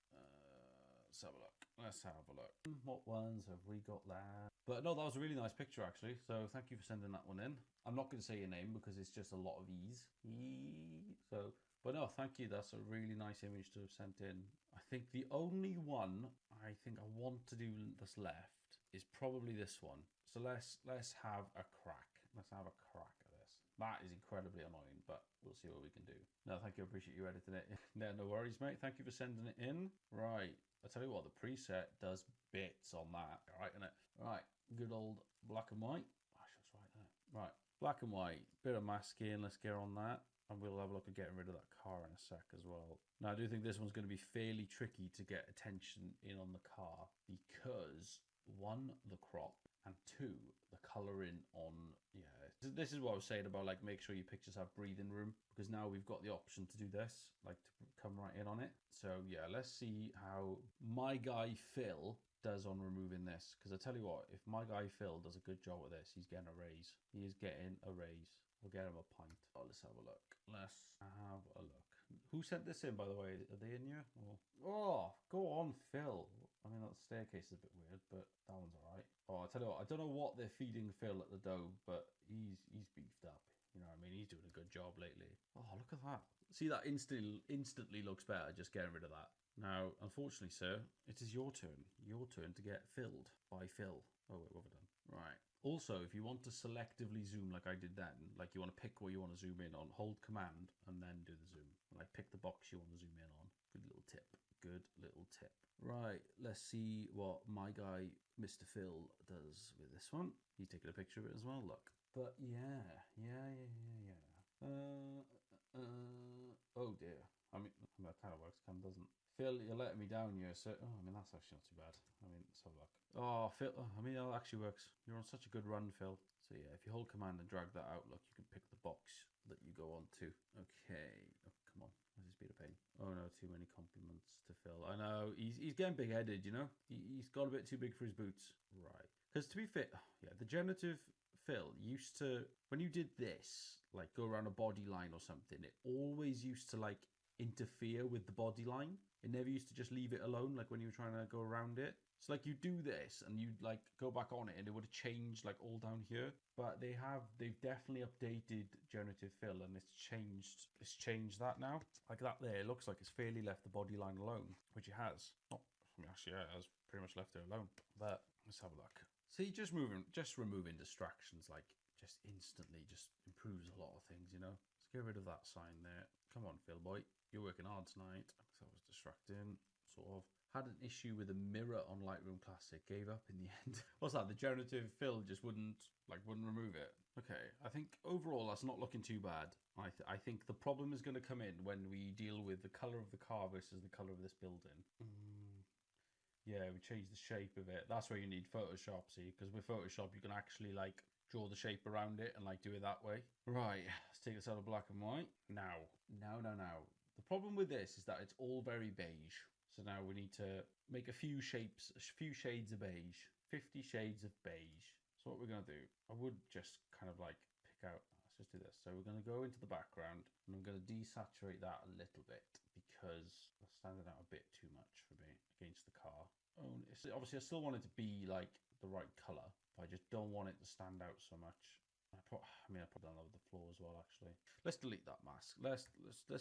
Let's have a look. Let's have a look. What ones have we got there? But no, that was a really nice picture actually. So thank you for sending that one in. I'm not going to say your name because it's just a lot of E's. So, but no, thank you. That's a really nice image to have sent in. I think the only one I think I want to do that's left is probably this one. So let's have a crack. Let's have a crack at this. That is incredibly annoying, but we'll see what we can do. No, thank you. I appreciate you editing it. No, no worries, mate. Thank you for sending it in. Right. I tell you what, the preset does bits on that. All right, innit? Right. Good old black and white. I should right there. Right. Black and white. Bit of masking. Let's get on that. And we'll have a look at getting rid of that car in a sec as well. Now, I do think this one's going to be fairly tricky to get attention in on the car because, one, the crop, and two, the colouring on, yeah. This is what I was saying about, like, make sure your pictures have breathing room because now we've got the option to do this, like, to come right in on it. So, yeah, let's see how my guy Phil does on removing this because I tell you what, if my guy Phil does a good job with this, he's getting a raise. He is getting a raise. We'll get him a pint. Oh, let's have a look. Let's have a look. Who sent this in, by the way? Are they in here? Oh, go on, Phil. I mean, that staircase is a bit weird, but that one's all right. Oh, I tell you what, I don't know what they're feeding Phil at the Dome, but he's beefed up. You know what I mean? He's doing a good job lately. Oh, look at that. See, that instantly looks better, just getting rid of that. Now, unfortunately, sir, it is your turn. Your turn to get filled by Phil. Oh, wait, what have I done? Right. Also, if you want to selectively zoom like I did then, like you want to pick what you want to zoom in on, hold command and then do the zoom. Like pick the box you want to zoom in on. Good little tip. Good little tip. Right, let's see what my guy, Mr. Phil, does with this one. He's taking a picture of it as well, look. But yeah. Oh dear. I mean, that kind of works, Cam, doesn't. Phil, you're letting me down here, so... Oh, I mean, that's actually not too bad. I mean, let's have a look. Oh, Phil, I mean, that actually works. You're on such a good run, Phil. So, yeah, if you hold command and drag that out, look, you can pick the box that you go on to. Okay. Oh, come on. This is a bit of pain. Oh, no, too many compliments to Phil. I know. He's getting big-headed, you know? He's got a bit too big for his boots. Right. Because to be fair, yeah, the generative Phil used to... When you did this, like, go around a body line or something, it always used to, like, interfere with the body line. It never used to just leave it alone, like when you were trying to go around it. So like you do this and you'd like go back on it and it would have changed like all down here. But they've definitely updated generative fill and it's changed that now. Like that there, it looks like it's fairly left the body line alone, which it has. Not, I mean, actually, yeah, it has pretty much left it alone. But let's have a look. See, just removing distractions like just instantly just improves a lot of things, you know. Let's get rid of that sign there. Come on, Phil boy. You're working hard tonight. That was distracting. Sort of had an issue with a mirror on Lightroom Classic. Gave up in the end. What's that? The generative fill just wouldn't remove it. Okay, I think overall that's not looking too bad. I think the problem is going to come in when we deal with the color of the car versus the color of this building. Yeah, we changed the shape of it. That's where you need Photoshop, see, because with Photoshop you can actually like draw the shape around it and like do it that way. Right, let's take this out of black and white. Now. The problem with this is that it's all very beige. So now we need to make a few shades of beige. 50 shades of beige. So what we're going to do, I would just kind of like pick out, let's just do this. So we're going to go into the background and I'm going to desaturate that a little bit because that's standing out a bit too much for me against the car. Oh, obviously I still want it to be like the right color, but I just don't want it to stand out so much. I put that over the floor as well, actually. Let's delete that mask. Let's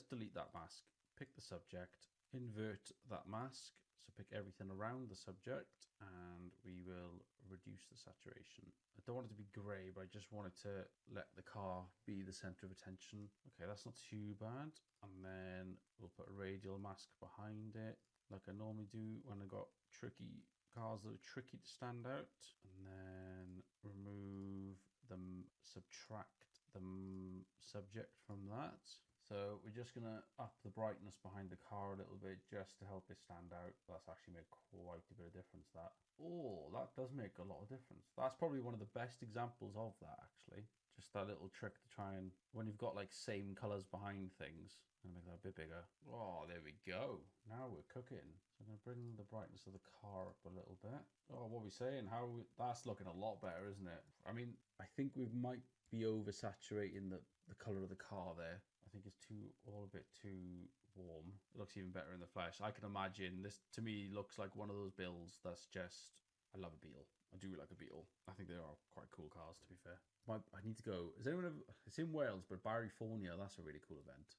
delete that mask. Pick the subject, invert that mask. So pick everything around the subject and we will reduce the saturation. I don't want it to be grey, but I just want it to let the car be the center of attention. Okay, that's not too bad. And then we'll put a radial mask behind it like I normally do when I got tricky cars that are tricky to stand out. And then remove them, subtract the subject from that. So we're just going to up the brightness behind the car a little bit just to help it stand out. That's actually made quite a bit of difference, that. Oh, that does make a lot of difference. That's probably one of the best examples of that, actually. Just that little trick to try and, when you've got like same colors behind things, and make that a bit bigger. Oh, there we go. Now we're cooking. So I'm going to bring the brightness of the car up a little bit. Oh, what are we saying? That's looking a lot better, isn't it? I mean, I think we might be oversaturating the color of the car there. I think it's all a bit too warm. It looks even better in the flesh. I can imagine this, to me, looks like one of those builds that's just, I love a Beetle. I do like a Beetle. I think they are quite cool cars, to be fair. I need to go. Is anyone ever, it's in Wales, but Barryfornia, that's a really cool event.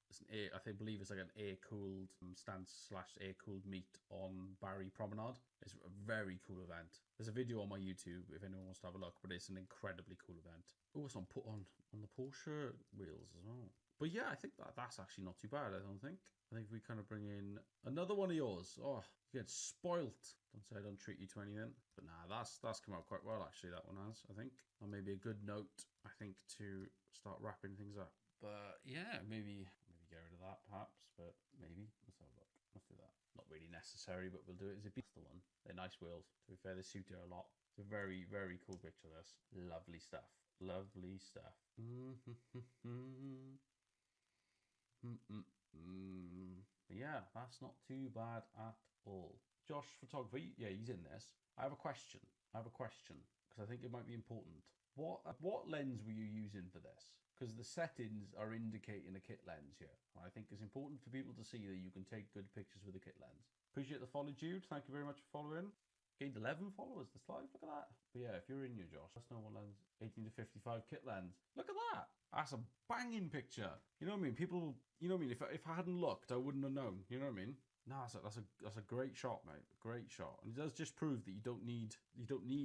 It's I believe it's like an air-cooled stand/air-cooled meet on Barry Promenade. It's a very cool event. There's a video on my YouTube if anyone wants to have a look, but it's an incredibly cool event. Oh, it's put on the Porsche wheels as well. But yeah, I think that's actually not too bad, I don't think. I think if we kind of bring in another one of yours. Oh, you get spoilt. Don't say I don't treat you to anything. But nah, that's come out quite well, actually, that one has, I think. And maybe a good note, I think, to start wrapping things up. But yeah, maybe get rid of that perhaps, but maybe. Let's have a look. Let's do that. Not really necessary, but we'll do it. Is it the one? They're nice wheels. To be fair, they suit her a lot. It's a very, very cool picture, this. Lovely stuff. Lovely stuff. Yeah, that's not too bad at all. Josh Photography, yeah, he's in this. I have a question. Because I think it might be important. What lens were you using for this? Because the settings are indicating a kit lens here. I think it's important for people to see that you can take good pictures with a kit lens. Appreciate the follow, Jude. Thank you very much for following. Gained 11 followers this live. Look at that. But yeah, if you're in here, Josh, that's no one lens. 18 to 55 kit lens. Look at that. That's a banging picture. You know what I mean? People, you know what I mean? If I hadn't looked, I wouldn't have known. You know what I mean? No, that's a great shot, mate. Great shot. And it does just prove that you don't need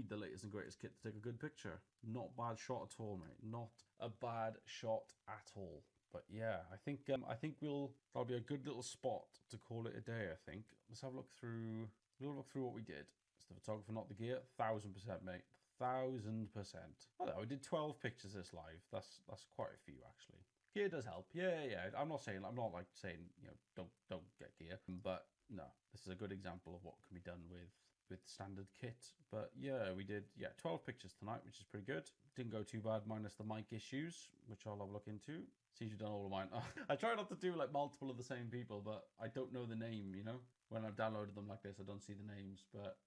the latest and greatest kit to take a good picture. Not bad shot at all, mate. Not a bad shot at all. But yeah, I think that'll be a good little spot to call it a day, I think. Let's have a look through what we did. It's the photographer, not the gear. 1000%, mate. 1000%. Oh, we did 12 pictures this live. That's quite a few, actually. Gear does help. Yeah. I'm not like saying, you know, don't get gear. But no, this is a good example of what can be done with standard kit. But yeah, we did 12 pictures tonight, which is pretty good. Didn't go too bad, minus the mic issues, which I'll have a look into. Seems you've done all of mine. I try not to do like multiple of the same people, but I don't know the name, you know? When I've downloaded them like this, I don't see the names, but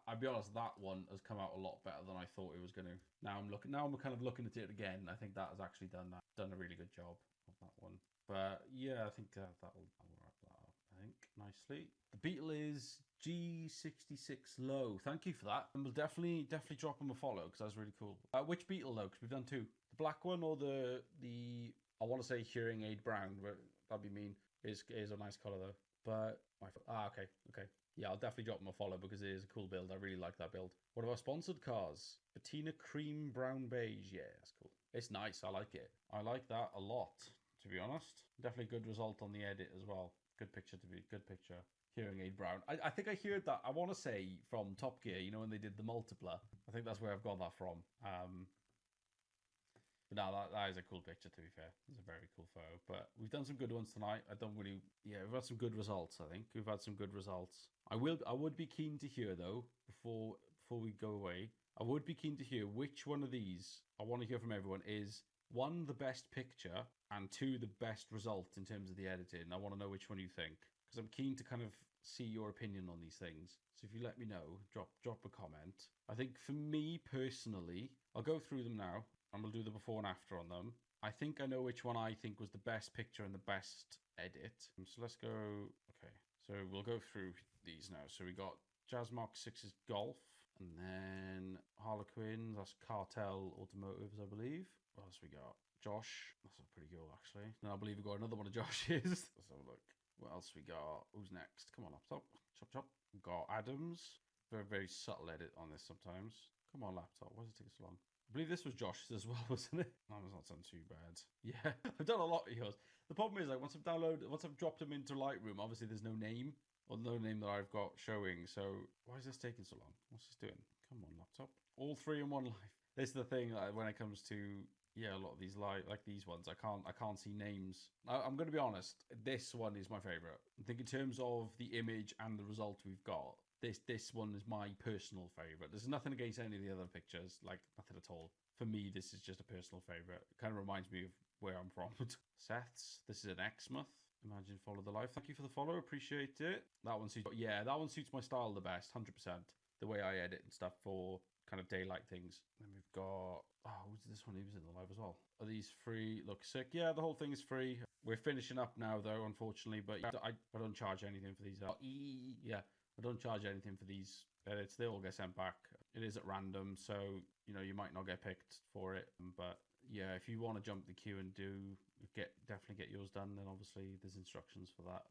I'll be honest, that one has come out a lot better than I thought it was going to. Now I'm kind of looking at it again. I think that has actually done a really good job of that one. But yeah, I think that'll wrap that up, I think, nicely. The Beetle is G66 Low. Thank you for that. And we'll definitely drop him a follow because that's really cool. Which Beetle though? Because we've done two. The black one or the I want to say hearing aid brown, but that'd be mean. Is a nice color though. But okay. Yeah, I'll definitely drop them a follow because it is a cool build. I really like that build. What about sponsored cars? Patina Cream Brown Beige. Yeah, that's cool. It's nice. I like it. I like that a lot, to be honest. Definitely good result on the edit as well. Good picture. Hearing aid brown. I think I heard that. I want to say from Top Gear, you know, when they did the multipler. I think that's where I've got that from. But no, that is a cool picture, to be fair. It's a very cool photo. But we've done some good ones tonight. We've had some good results, I think. We've had some good results. I would be keen to hear, though, before we go away, I would be keen to hear which one of these, I want to hear from everyone, is one, the best picture, and two, the best result in terms of the editing. I want to know which one you think. Because I'm keen to kind of see your opinion on these things. So if you let me know, drop a comment. I think for me personally, I'll go through them now. And we'll do the before and after on them. I think I know which one I think was the best picture and the best edit. So let's go. Okay, so we'll go through these now. So we got Jazz Mark 6's Golf, and then Harlequin. That's Cartel Automotives, I believe. What else we got? Josh. That's a pretty good, actually. And I believe we got another one of Josh's. Let's have a look. What else we got? Who's next? Come on, laptop. Chop. We got Adams. Very, very subtle edit on this sometimes. Come on, laptop. Why does it take so long? I believe this was Josh's as well, wasn't it? That was not done too bad. Yeah, I've done a lot of yours. The problem is, like, once I've dropped them into Lightroom, obviously there's no name, or no name that I've got showing. So why is this taking so long? What's this doing? Come on, laptop. All three in one live. This is the thing, like, when it comes to yeah, a lot of these live like these ones, I can't see names. I'm going to be honest. This one is my favorite. I think in terms of the image and the result we've got, this one is my personal favorite. There's nothing against any of the other pictures, like nothing at all. For me, this is just a personal favorite. It kind of reminds me of where I'm from. Seth's. This is an Exmouth. Imagine follow the life. Thank you for the follow. Appreciate it. That one suits. Yeah, that one suits my style the best. 100%. The way I edit and stuff for kind of daylight things. And we've got who's this one? He was in the live as well. Are these free? Look sick. Yeah, the whole thing is free. We're finishing up now though, unfortunately. But I don't charge anything for these. Yeah, I don't charge anything for these edits. They all get sent back. It is at random, so you might not get picked for it. But yeah, if you want to jump the queue and definitely get yours done, then obviously there's instructions for that.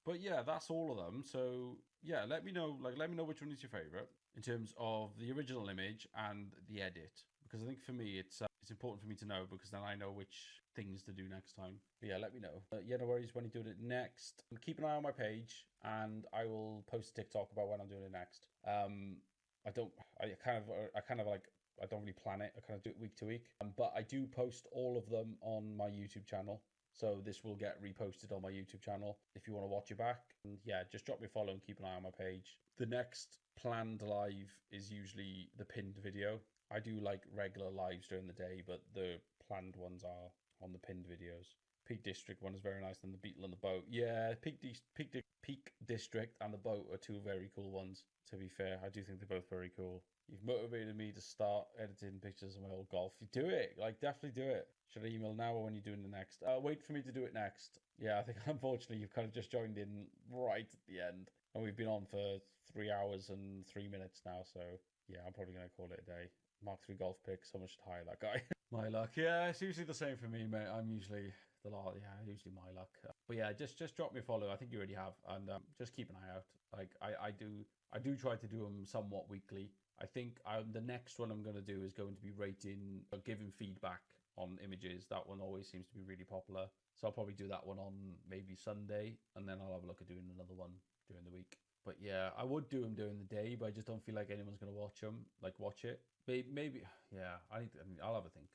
But yeah, that's all of them. So yeah, let me know which one is your favorite in terms of the original image and the edit, because I think for me it's important for me to know, because then I know which things to do next time. But yeah, let me know. Yeah, no worries when you're doing it next. Keep an eye on my page, and I will post a TikTok about when I'm doing it next. I don't. I kind of like. I don't really plan it. I kind of do it week to week. But I do post all of them on my YouTube channel. So this will get reposted on my YouTube channel if you want to watch it back. And yeah, just drop me a follow and keep an eye on my page. The next planned live is usually the pinned video. I do like regular lives during the day, but the planned ones are on the pinned videos. Peak District one is very nice, and the Beetle and the Boat. Yeah, Peak District and the Boat are two very cool ones. To be fair, I do think they're both very cool. You've motivated me to start editing pictures of my old golf. You do it, like definitely do it. Should I email now or when you're doing the next? Wait for me to do it next. Yeah, I think unfortunately you've kind of just joined in right at the end, and we've been on for 3 hours and 3 minutes now. So yeah, I'm probably gonna call it a day. Mark 3 golf pick. So much to hire that guy. My luck. Yeah, it's usually the same for me, mate. I'm usually usually my luck. But yeah, just drop me a follow. I think you already have, and just keep an eye out. Like I do try to do them somewhat weekly. I think the next one I'm going to do is going to be rating, giving feedback on images. That one always seems to be really popular. So I'll probably do that one on maybe Sunday, and then I'll have a look at doing another one during the week. But yeah, I would do them during the day, but I just don't feel like anyone's going to watch it. Maybe yeah, I'll have a think.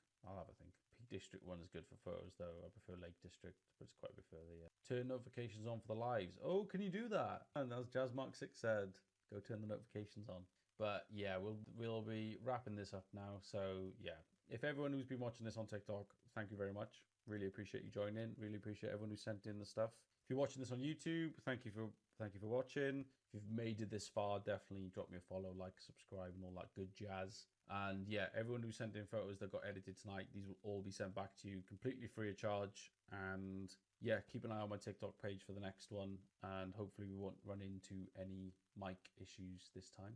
Peak District one is good for photos, though. I prefer Lake District, but it's quite a bit further. Yeah. Turn notifications on for the lives. Oh, can you do that? And as JazzMark6 said, go turn the notifications on. But yeah, we'll be wrapping this up now. So yeah, if everyone who's been watching this on TikTok, thank you very much. Really appreciate you joining. Really appreciate everyone who sent in the stuff. If you're watching this on YouTube, thank you for watching. If you've made it this far, definitely drop me a follow, like, subscribe, and all that good jazz. And yeah, everyone who sent in photos that got edited tonight, these will all be sent back to you completely free of charge. And yeah, keep an eye on my TikTok page for the next one, and hopefully we won't run into any mic issues this time.